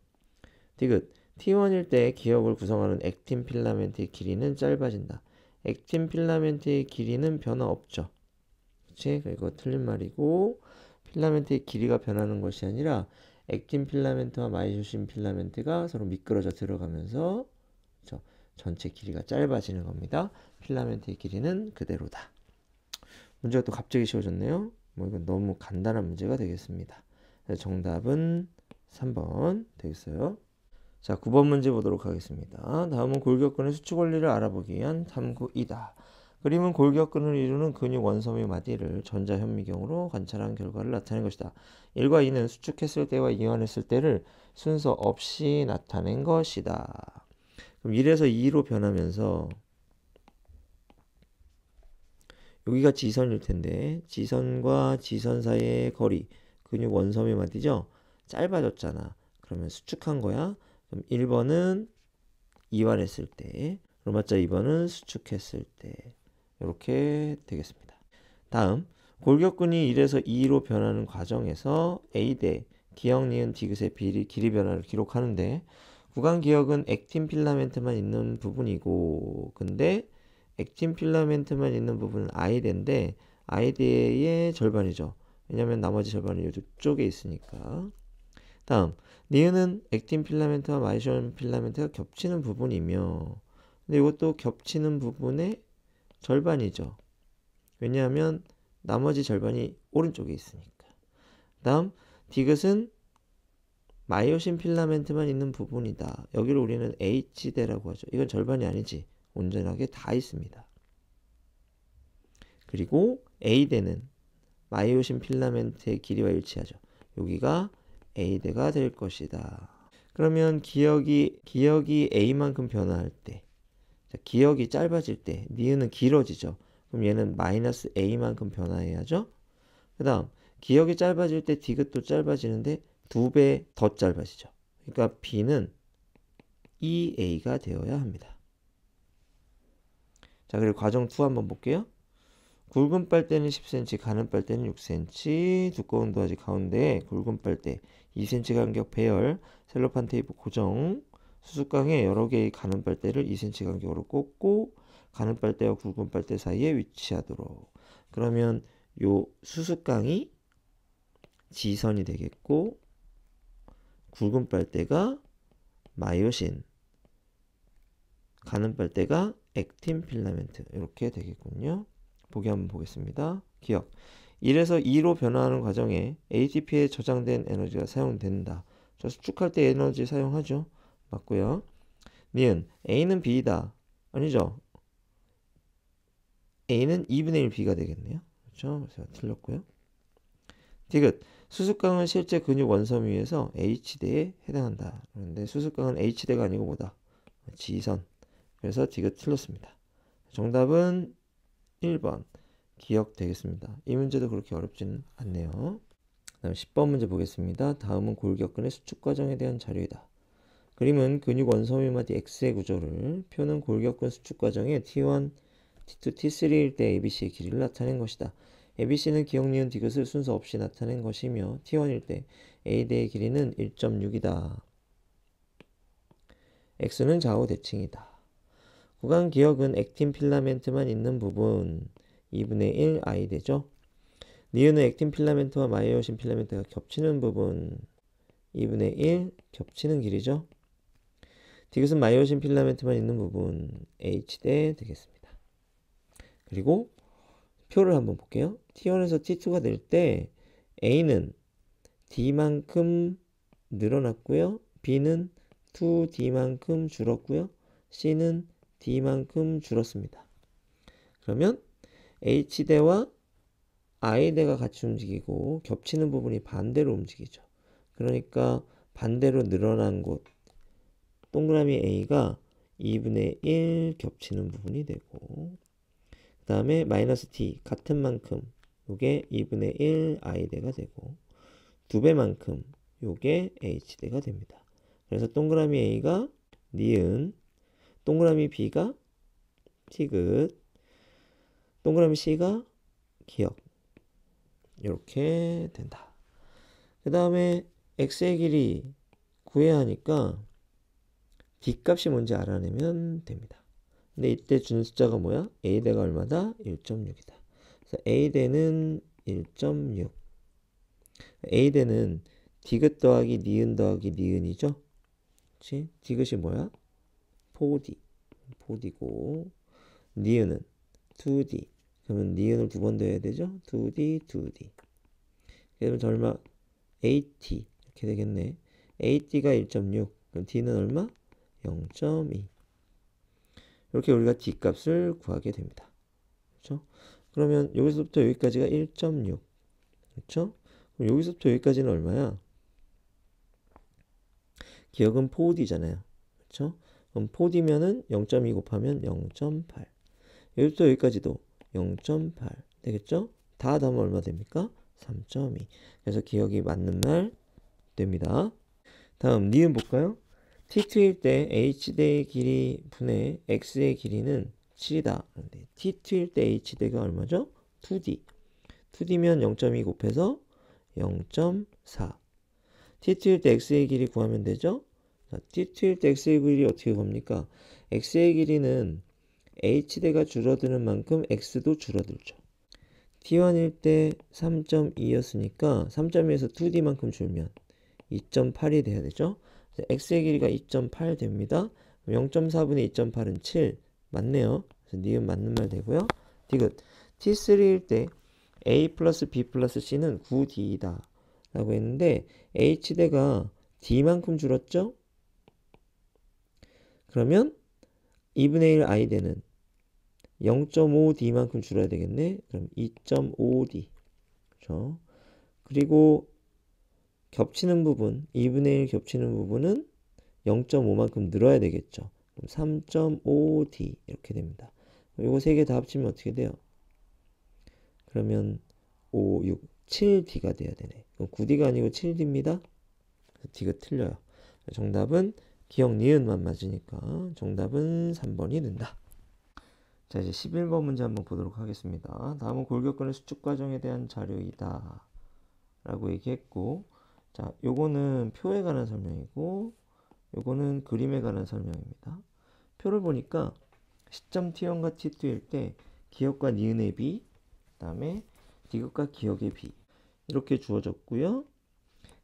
디귿. T1일 때 기억을 구성하는 액틴 필라멘트의 길이는 짧아진다. 액틴 필라멘트의 길이는 변화 없죠. 그치? 이거 틀린 말이고, 필라멘트의 길이가 변하는 것이 아니라 액틴 필라멘트와 마이오신 필라멘트가 서로 미끄러져 들어가면서 전체 길이가 짧아지는 겁니다. 필라멘트의 길이는 그대로다. 문제가 또 갑자기 쉬워졌네요. 이건 너무 간단한 문제가 되겠습니다. 정답은 3번 되겠어요. 자, 9번 문제 보도록 하겠습니다. 다음은 골격근의 수축 원리를 알아보기 위한 탐구이다. 그림은 골격근을 이루는 근육 원섬의 마디를 전자현미경으로 관찰한 결과를 나타낸 것이다. 1과 2는 수축했을 때와 이완했을 때를 순서 없이 나타낸 것이다. 그럼 1에서 2로 변하면서 여기가 지선일 텐데 지선과 지선 사이의 거리, 근육 원섬의 마디죠? 짧아졌잖아. 그러면 수축한 거야. 그럼 1번은 이완했을 때, 그럼 맞자 2번은 수축했을 때. 이렇게 되겠습니다. 다음, 골격근이 1에서 2로 변하는 과정에서 A대 기역, 니은, 디귿의 길이 변화를 기록하는데 구간 기역은 액틴 필라멘트만 있는 부분이고, 근데 액틴 필라멘트만 있는 부분은 I대인데 I대의 절반이죠. 왜냐면 나머지 절반은 이쪽에 있으니까. 다음, 니은은 액틴 필라멘트와 마이오신 필라멘트가 겹치는 부분이며, 근데 이것도 겹치는 부분의 절반이죠. 왜냐하면 나머지 절반이 오른쪽에 있으니까. 다음, 디귿은 마이오신 필라멘트만 있는 부분이다. 여기를 우리는 H대라고 하죠. 이건 절반이 아니지. 온전하게 다 있습니다. 그리고 A대는 마이오신 필라멘트의 길이와 일치하죠. 여기가 A대가 될 것이다. 그러면 기역이 A만큼 변화할 때, 자, 기역이 짧아질 때 니은은 길어지죠. 그럼 얘는 마이너스 A만큼 변화해야죠. 그 다음 기역이 짧아질 때 디귿도 짧아지는데 2배 더 짧아지죠. 그러니까 B는 2A가 되어야 합니다. 자, 그리고 과정 2 한번 볼게요. 굵은 빨대는 10cm, 가는 빨대는 6cm, 두꺼운 도화지 가운데에 굵은 빨대 2cm 간격 배열, 셀로판 테이프 고정, 수습강에 여러 개의 가는 빨대를 2cm 간격으로 꽂고 가는 빨대와 굵은 빨대 사이에 위치하도록. 그러면 요 수습강이 지선이 되겠고 굵은 빨대가 마이오신, 가는 빨대가 액틴 필라멘트, 이렇게 되겠군요. 보기 한번 보겠습니다. 기억. 1에서 2로 변화하는 과정에 ATP에 저장된 에너지가 사용된다. 저 수축할 때 에너지 사용하죠. 맞고요. 니은 A는 B이다. 아니죠. A는 2분의 1 B가 되겠네요. 그렇죠? 그래서 틀렸고요. 디귿. 수습강은 실제 근육 원섬 위에서 H대에 해당한다. 그런데 수습강은 H대가 아니고 뭐다? 지선. 그래서 디귿 틀렸습니다. 정답은 1번 기역 되겠습니다. 이 문제도 그렇게 어렵지는 않네요. 다음 10번 문제 보겠습니다. 다음은 골격근의 수축 과정에 대한 자료이다. 그림은 근육 원섬의 마디 X의 구조를, 표는 골격근 수축 과정의 T1, T2, T3일 때 ABC의 길이를 나타낸 것이다. ABC는 기역, 니은, 디귿을 순서 없이 나타낸 것이며 T1일 때 A대의 길이는 1.6이다. X는 좌우 대칭이다. 구간 기역은 액틴 필라멘트만 있는 부분 2분의 1 I대죠. 니은은 액틴 필라멘트와 마이오신 필라멘트가 겹치는 부분 2분의 1 겹치는 길이죠. 디귿은 마이오신 필라멘트만 있는 부분 H대 되겠습니다. 그리고 표를 한번 볼게요. T1에서 T2가 될 때 A는 D만큼 늘어났고요. B는 2D만큼 줄었고요. C는 D만큼 줄었습니다. 그러면 H대와 I대가 같이 움직이고 겹치는 부분이 반대로 움직이죠. 그러니까 반대로 늘어난 곳 동그라미 A가 2분의 1 겹치는 부분이 되고, 그 다음에 마이너스 T 같은 만큼 요게 2분의 1 I대가 되고 2배만큼 요게 H대가 됩니다. 그래서 동그라미 A가 니은, 동그라미 B가 티귿, 동그라미 C가 기역, 이렇게 된다. 그 다음에 X의 길이 구해야 하니까 D값이 뭔지 알아내면 됩니다. 근데 이때 준 숫자가 뭐야? A대가 얼마다? 1.6이다. 그래서 A대는 1.6. A대는 디귿 더하기 니은 더하기 니은이죠? 그치? 디귿이 뭐야? 4D. 4D고, 니은은 2D. 그러면 니은을 두 번 더해야 되죠? 2D, 2D. 그러면 얼마? 8D. 이렇게 되겠네. 8D가 1.6. 그럼 D는 얼마? 0.2. 이렇게 우리가 D 값을 구하게 됩니다. 그렇죠? 그러면 여기서부터 여기까지가 1.6. 그렇죠? 그럼 여기서부터 여기까지는 얼마야? 기억은 4D잖아요. 그렇죠? 그럼 4D면은 0.2 곱하면 0.8. 여기부터 여기까지도 0.8 되겠죠? 다 더하면 얼마 됩니까? 3.2. 그래서 기억이 맞는 말 됩니다. 다음 니은 볼까요? T2일 때 H대의 길이 분의 X의 길이는 7이다. 그런데 T2일 때 H대가 얼마죠? 2D. 2D면 0.2 곱해서 0.4. T2일 때 X의 길이 구하면 되죠? 자, T2일 때 X의 길이 어떻게 구합니까? X의 길이는 H대가 줄어드는 만큼 X도 줄어들죠. T1일 때 3.2였으니까 3.2에서 2D만큼 줄면 2.8이 돼야 되죠. X의 길이가 2.8 됩니다. 0.4분의 2.8은 7 맞네요. 그래서 니은 맞는 말 되고요. 디귿 T3일 때 A 플러스 B 플러스 C는 9D이다 라고 했는데 H대가 D만큼 줄었죠? 그러면 2분의 1 I대는 0.5D만큼 줄어야 되겠네. 그럼 2.5D. 그렇죠? 그리고 겹치는 부분, 2분의 1 겹치는 부분은 0.5만큼 늘어야 되겠죠. 그럼 3.5D 이렇게 됩니다. 요거 세 개 다 합치면 어떻게 돼요? 그러면 5, 6, 7D가 돼야 되네. 9D가 아니고 7D입니다. D가 틀려요. 정답은 기억 니은만 맞으니까 정답은 3번이 된다. 자, 이제 11번 문제 한번 보도록 하겠습니다. 다음은 골격근의 수축 과정에 대한 자료이다 라고 얘기했고, 자, 요거는 표에 관한 설명이고 요거는 그림에 관한 설명입니다. 표를 보니까 시점 T1과 T2일 때 기억과 니은의 비, 그 다음에 디귿과 기억의 비 이렇게 주어졌고요.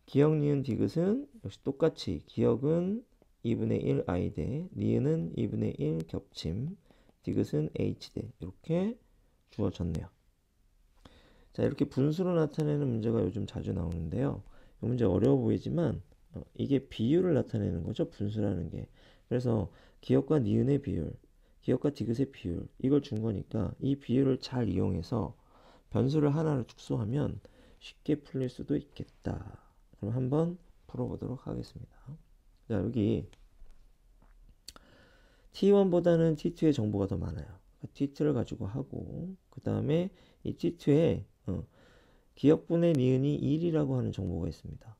기억, 니은, 디귿은 역시 똑같이 기억은 2분의 1 I대, 니은은 2분의 1 겹침, 디귿은 H대 이렇게 주어졌네요. 자, 이렇게 분수로 나타내는 문제가 요즘 자주 나오는데요. 이 문제 어려워 보이지만 이게 비율을 나타내는 거죠. 분수라는 게. 그래서 기억과 니은의 비율, 기억과 디귿의 비율 이걸 준 거니까 이 비율을 잘 이용해서 변수를 하나로 축소하면 쉽게 풀릴 수도 있겠다. 그럼 한번 풀어보도록 하겠습니다. 자, 여기 T1보다는 T2의 정보가 더 많아요. T2를 가지고 하고 그 다음에 이 T2에 기억분의 니은이 1이라고 하는 정보가 있습니다.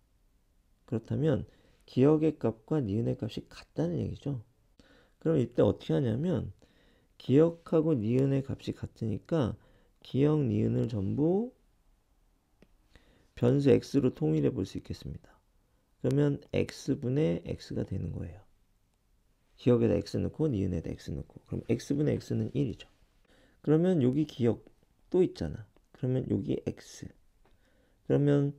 그렇다면 기억의 값과 니은의 값이 같다는 얘기죠. 그럼 이때 어떻게 하냐면 기억하고 니은의 값이 같으니까 기억, 니은을 전부 변수 x로 통일해 볼 수 있겠습니다. 그러면 x분의 x가 되는 거예요. 기억에다 x 넣고 니은에다 x 넣고 그럼 x분의 x는 1이죠. 그러면 여기 기억 또 있잖아. 그러면 여기 x. 그러면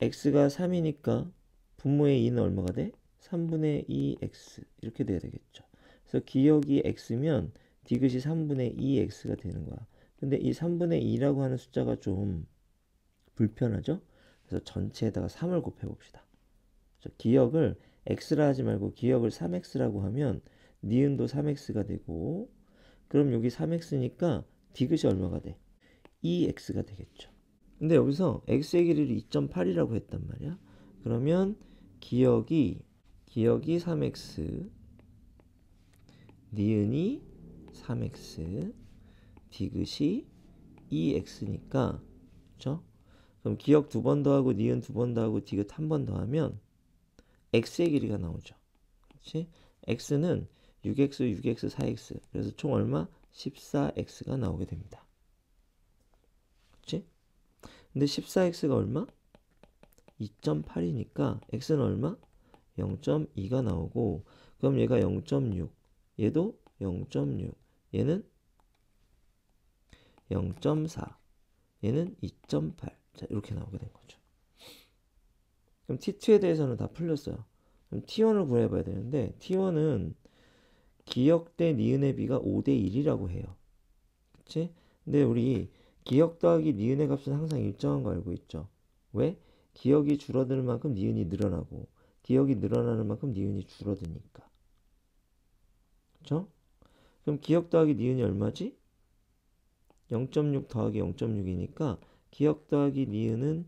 x가 3이니까 분모의 2는 얼마가 돼? 3분의 2x 이렇게 돼야 되겠죠. 그래서 기억이 x면 디귿이 3분의 2x가 되는 거야. 근데 이 3분의 2라고 하는 숫자가 좀 불편하죠? 그래서 전체에다가 3을 곱해봅시다. 기억을 x라 하지 말고 기억을 3x라고 하면 니은도 3x가 되고 그럼 여기 3x니까 디귿이 얼마가 돼? 2x가 되겠죠. 근데 여기서 x의 길이를 2.8이라고 했단 말이야. 그러면 기억이 3x, 니은이 3x, 디귿이 2x니까 그렇죠? 그럼 기억 2번 더하고 니은 2번 더하고 디귿 1번 더하면 x의 길이가 나오죠. 그렇지? x는 6x, 6x, 4x. 그래서 총 얼마? 14x가 나오게 됩니다. 그렇지? 근데 14x가 얼마? 2.8이니까 x는 얼마? 0.2가 나오고 그럼 얘가 0.6 얘도 0.6 얘는 0.4 얘는 2.8 자 이렇게 나오게 된 거죠. 그럼 T2에 대해서는 다 풀렸어요. 그럼 T1을 구해봐야 되는데 T1은 기억 대 니은의 비가 5대 1이라고 해요. 그치? 근데 우리 기억 더하기 니은의 값은 항상 일정한 거 알고 있죠? 왜? 기억이 줄어드는 만큼 니은이 늘어나고 기억이 늘어나는 만큼 니은이 줄어드니까. 그쵸? 그럼 기억 더하기 니은이 얼마지? 0.6 더하기 0.6이니까 기억 더하기 니은은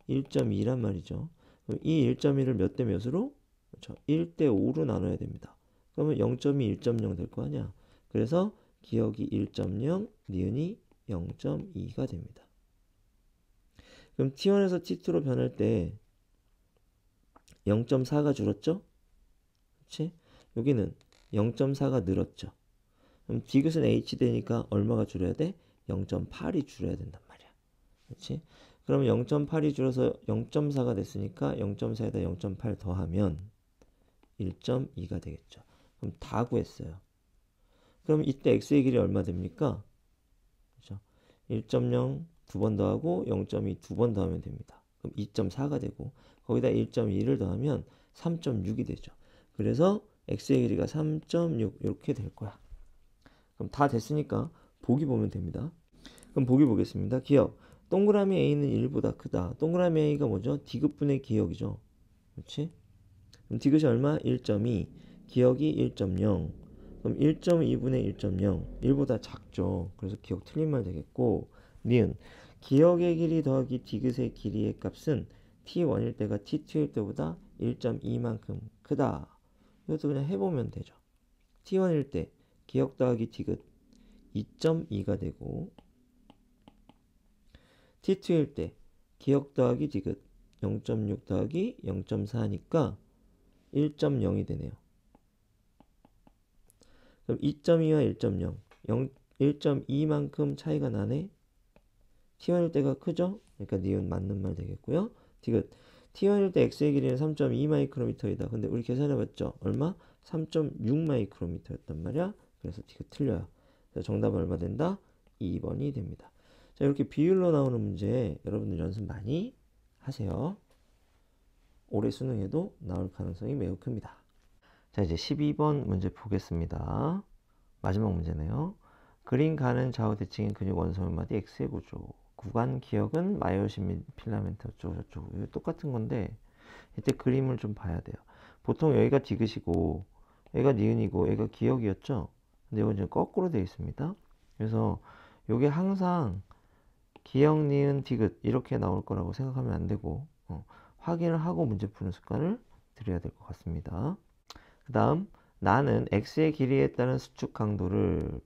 1.2란 말이죠. 그럼 이 1.2를 몇 대 몇으로? 그렇죠. 1대 5로 나눠야 됩니다. 그러면 0.2, 1.0 될 거 아니야. 그래서 기억이 1.0, 니은이 0.2가 됩니다. 그럼 T1에서 T2로 변할 때 0.4가 줄었죠? 그렇지? 여기는 0.4가 늘었죠. 그럼 디귿은 H 되니까 얼마가 줄여야 돼? 0.8이 줄여야 된단 말이야. 그렇지? 그러면 0.8이 줄어서 0.4가 됐으니까 0.4에다 0.8 더하면 1.2가 되겠죠. 그럼 다 구했어요. 그럼 이때 x의 길이 얼마 됩니까? 그렇죠? 1.0 두 번 더하고 0.2 두 번 더하면 됩니다. 그럼 2.4가 되고 거기다 1.2를 더하면 3.6이 되죠. 그래서 x의 길이가 3.6 이렇게 될 거야. 그럼 다 됐으니까 보기 보면 됩니다. 그럼 보기 보겠습니다. 기억. 동그라미 A는 1보다 크다. 동그라미 A가 뭐죠? 디귿분의 기억이죠. 그렇지? 그럼 디귿이 얼마? 1.2. 기억이 1.0. 그럼 1.2분의 1.0. 1보다 작죠. 그래서 기억 틀린 말 되겠고, 니은. 기억의 길이 더하기 디귿의 길이의 값은 T1일 때가 T2일 때보다 1.2만큼 크다. 이것도 그냥 해보면 되죠. T1일 때 기억 더하기 디귿 2.2가 되고, T2일 때 기억 더하기 디귿 0.6 더하기 0.4니까 1.0이 되네요. 그럼 2.2와 1.0, 1.2만큼 차이가 나네. T1일 때가 크죠? 그러니까 니은 맞는 말 되겠고요. 디귿. T1일 때 x의 길이는 3.2 마이크로미터이다. 근데 우리 계산해봤죠? 얼마? 3.6 마이크로미터였단 말이야. 그래서 디귿 틀려요. 그래서 정답은 얼마 된다? 2번이 됩니다. 자, 이렇게 비율로 나오는 문제 여러분들 연습 많이 하세요. 올해 수능에도 나올 가능성이 매우 큽니다. 자, 이제 12번 문제 보겠습니다. 마지막 문제네요. 그림 가는 좌우 대칭인 근육 원소몇 마디 X의 구조. 구간 기억은 마이오신 및 필라멘트 어쩌고 저쩌고. 이거 똑같은 건데 이때 그림을 좀 봐야 돼요. 보통 여기가 디귿이고 여기가 니은이고 여기가 기억이었죠. 근데 이건 지금 거꾸로 되어 있습니다. 그래서 이게 항상 기억, 니은, 디귿 이렇게 나올 거라고 생각하면 안 되고 확인을 하고 문제 푸는 습관을 들여야 될 것 같습니다. 그 다음 나는 x의 길이에 따른 수축 강도를,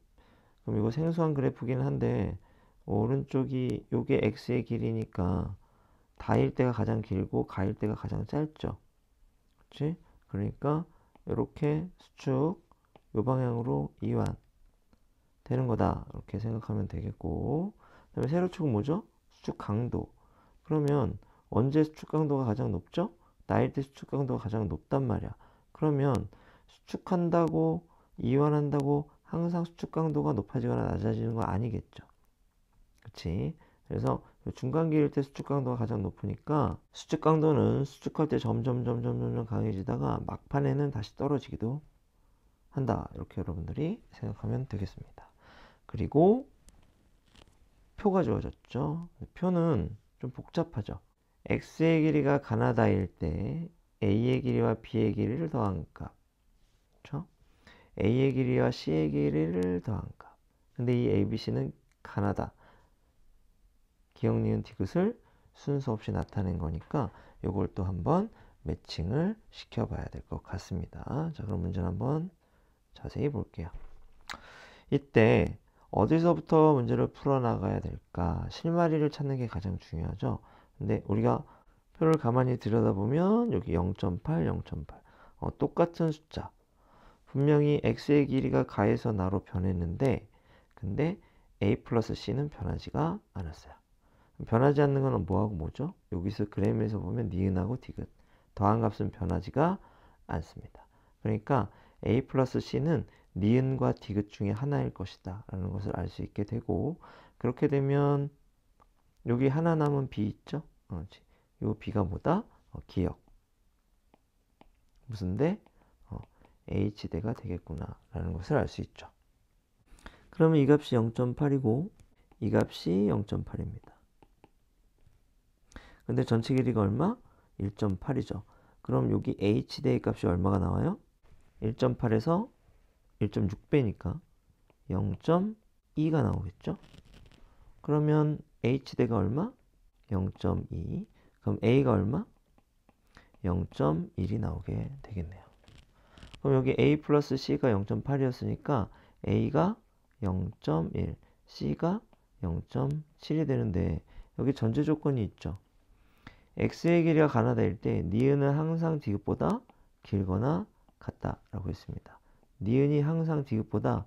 그럼 이거 생소한 그래프긴 한데 오른쪽이 요게 x의 길이니까 다일 때가 가장 길고 가일 때가 가장 짧죠. 그렇지? 그러니까 이렇게 수축 요 방향으로 이완 되는 거다 이렇게 생각하면 되겠고, 그 다음에 세로축은 뭐죠? 수축 강도. 그러면 언제 수축 강도가 가장 높죠? 나일 때 수축 강도가 가장 높단 말이야. 그러면 수축한다고 이완한다고 항상 수축 강도가 높아지거나 낮아지는 건 아니겠죠. 그렇지? 그래서 중간 길일 때 수축 강도가 가장 높으니까 수축 강도는 수축할 때 점점 강해지다가 막판에는 다시 떨어지기도 한다. 이렇게 여러분들이 생각하면 되겠습니다. 그리고 표가 주어졌죠. 표는 좀 복잡하죠. x의 길이가 가나다일 때 a의 길이와 b의 길이를 더한 값, 그렇죠? a의 길이와 c의 길이를 더한 값. 근데 이 a, b, c는 가나다. 기억, 니은, 디귿을 순서 없이 나타낸 거니까 이걸 또 한번 매칭을 시켜봐야 될 것 같습니다. 자, 그럼 문제를 한번 자세히 볼게요. 이때 어디서부터 문제를 풀어나가야 될까? 실마리를 찾는 게 가장 중요하죠. 근데 우리가 표를 가만히 들여다보면 여기 0.8, 0.8 똑같은 숫자. 분명히 x의 길이가 가에서 나로 변했는데 근데 a 플러스 c는 변하지가 않았어요. 변하지 않는 건 뭐하고 뭐죠? 여기서 그램에서 보면 니은하고 디귿. 더한 값은 변하지가 않습니다. 그러니까 a 플러스 c는 니은과 디귿 중에 하나일 것이다 라는 것을 알 수 있게 되고, 그렇게 되면 여기 하나 남은 b 있죠? 이 b가 뭐다? 기억. 무슨 대? h대가 되겠구나 라는 것을 알 수 있죠. 그러면 이 값이 0.8이고 이 값이 0.8입니다. 근데 전체 길이가 얼마? 1.8이죠. 그럼 여기 h대의 값이 얼마가 나와요? 1.8에서 1.6배니까 0.2가 나오겠죠? 그러면 h대가 얼마? 0.2. 그럼 a가 얼마? 0.1이 나오게 되겠네요. 그럼 여기 a 플러스 c가 0.8이었으니까 a가 0.1, c가 0.7이 되는데 여기 전제 조건이 있죠. x의 길이가 가나다일 때 니은은 항상 디귿보다 길거나 같다라고 했습니다. 니은이 항상 디귿보다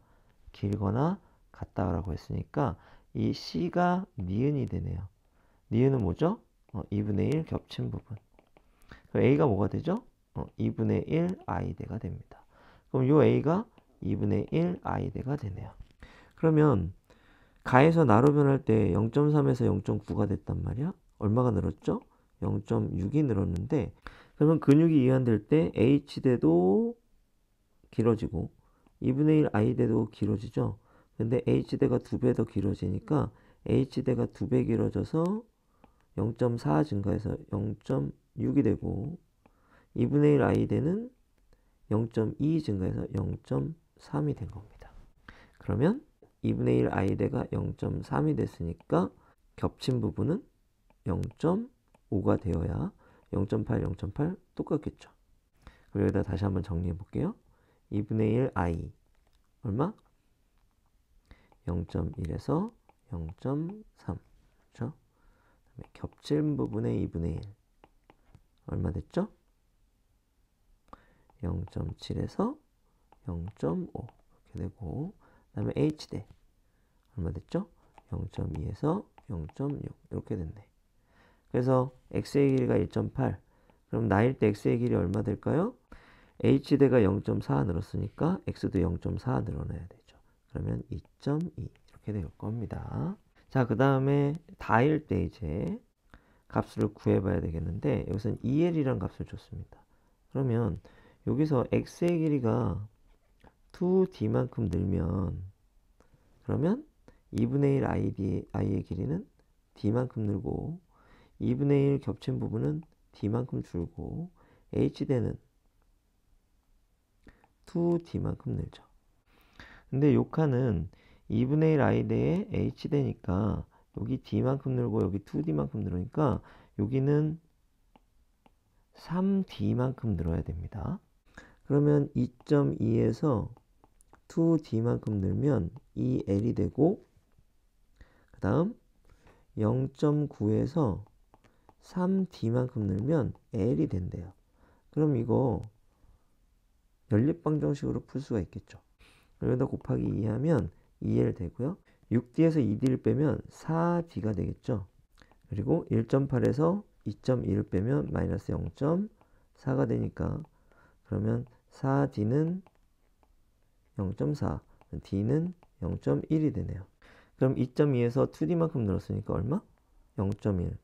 길거나 같다라고 했으니까 이 c가 니은이 되네요. 니은은 뭐죠? 2분의 1 겹친 부분. 그럼 a가 뭐가 되죠? 2분의 1 i대가 됩니다. 그럼 요 a가 2분의 1 i대가 되네요. 그러면 가에서 나로 변할 때 0.3에서 0.9가 됐단 말이야. 얼마가 늘었죠? 0.6이 늘었는데 그러면 근육이 이완될 때 h대도 길어지고 2분의 1 i대도 길어지죠. 근데 h대가 2배 더 길어지니까 h대가 2배 길어져서 0.4 증가해서 0.6이 되고 2분의 1 i대는 0.2 증가해서 0.3이 된 겁니다. 그러면 2분의 1 i대가 0.3이 됐으니까 겹친 부분은 0.5가 되어야 0.8, 0.8 똑같겠죠. 그리고 여기다 다시 한번 정리해 볼게요. 2분의 1 i 얼마? 0.1에서 0.3 그렇죠? 겹친 부분의 2분의 1 얼마 됐죠? 0.7에서 0.5 이렇게 되고 그 다음에 h대 얼마 됐죠? 0.2에서 0.6 이렇게 됐네. 그래서 x의 길이가 1.8 그럼 나일 때 x의 길이 얼마 될까요? h대가 0.4 늘었으니까 x도 0.4 늘어나야 되죠. 그러면 2.2 이렇게 될 겁니다. 자, 그 다음에 다일 때 이제 값을 구해봐야 되겠는데 여기서는 2l이라는 값을 줬습니다. 그러면 여기서 x의 길이가 2d만큼 늘면 그러면 2분의 1 i의 길이는 d만큼 늘고 2분의 1 겹친 부분은 d만큼 줄고 h대는 2d만큼 늘죠. 근데 요 칸은 2분의 1 i대에 h대니까 여기 d만큼 늘고 여기 2d만큼 늘으니까 여기는 3d만큼 늘어야 됩니다. 그러면 2.2에서 2d만큼 늘면 2l이 되고 그 다음 0.9에서 3d만큼 늘면 l이 된대요. 그럼 이거 연립방정식으로 풀 수가 있겠죠. 여기다 곱하기 2 하면 2l 되고요. 6d에서 2d를 빼면 4d가 되겠죠. 그리고 1.8에서 2.2를 빼면 마이너스 0.4가 되니까 그러면 4d는 0.4, d는 0.1이 되네요. 그럼 2.2에서 2d만큼 늘었으니까 얼마? 0.1,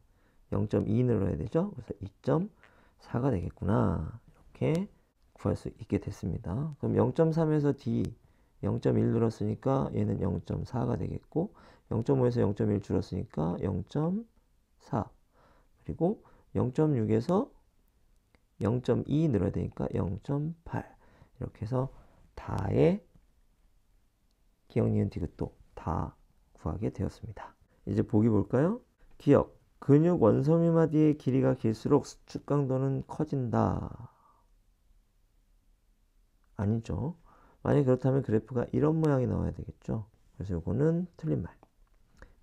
0.2 늘어야 되죠. 그래서 2.4가 되겠구나. 이렇게 구할 수 있게 됐습니다. 그럼 0.3에서 d 0.1 늘었으니까 얘는 0.4가 되겠고 0.5에서 0.1 줄었으니까 0.4 그리고 0.6에서 0.2 늘어야 되니까 0.8 이렇게 해서 다의 기억, 니은, 디귿도 다 구하게 되었습니다. 이제 보기 볼까요? 기억, 근육 원섬유마디의 길이가 길수록 수축 강도는 커진다. 아니죠. 만약 그렇다면 그래프가 이런 모양이 나와야 되겠죠. 그래서 이거는 틀린 말.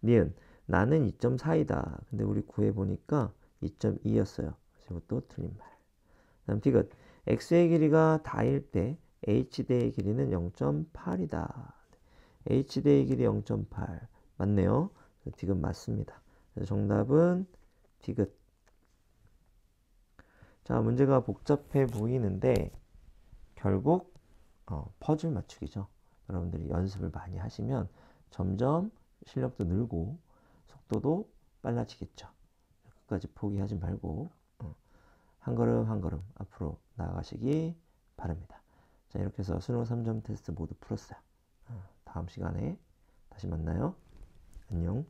니은, 나는 2.4이다. 근데 우리 구해보니까 2.2였어요. 그래서 이것도 틀린 말. 다음 디귿, x의 길이가 다일 때 h대의 길이는 0.8이다. h대의 길이 0.8 맞네요. 디귿 맞습니다. 그래서 정답은 디귿. 자, 문제가 복잡해 보이는데 결국 퍼즐 맞추기죠. 여러분들이 연습을 많이 하시면 점점 실력도 늘고 속도도 빨라지겠죠. 끝까지 포기하지 말고 한 걸음 한 걸음 앞으로 나아가시기 바랍니다. 자, 이렇게 해서 수능 3점 테스트 모두 풀었어요. 다음 시간에 다시 만나요. 안녕.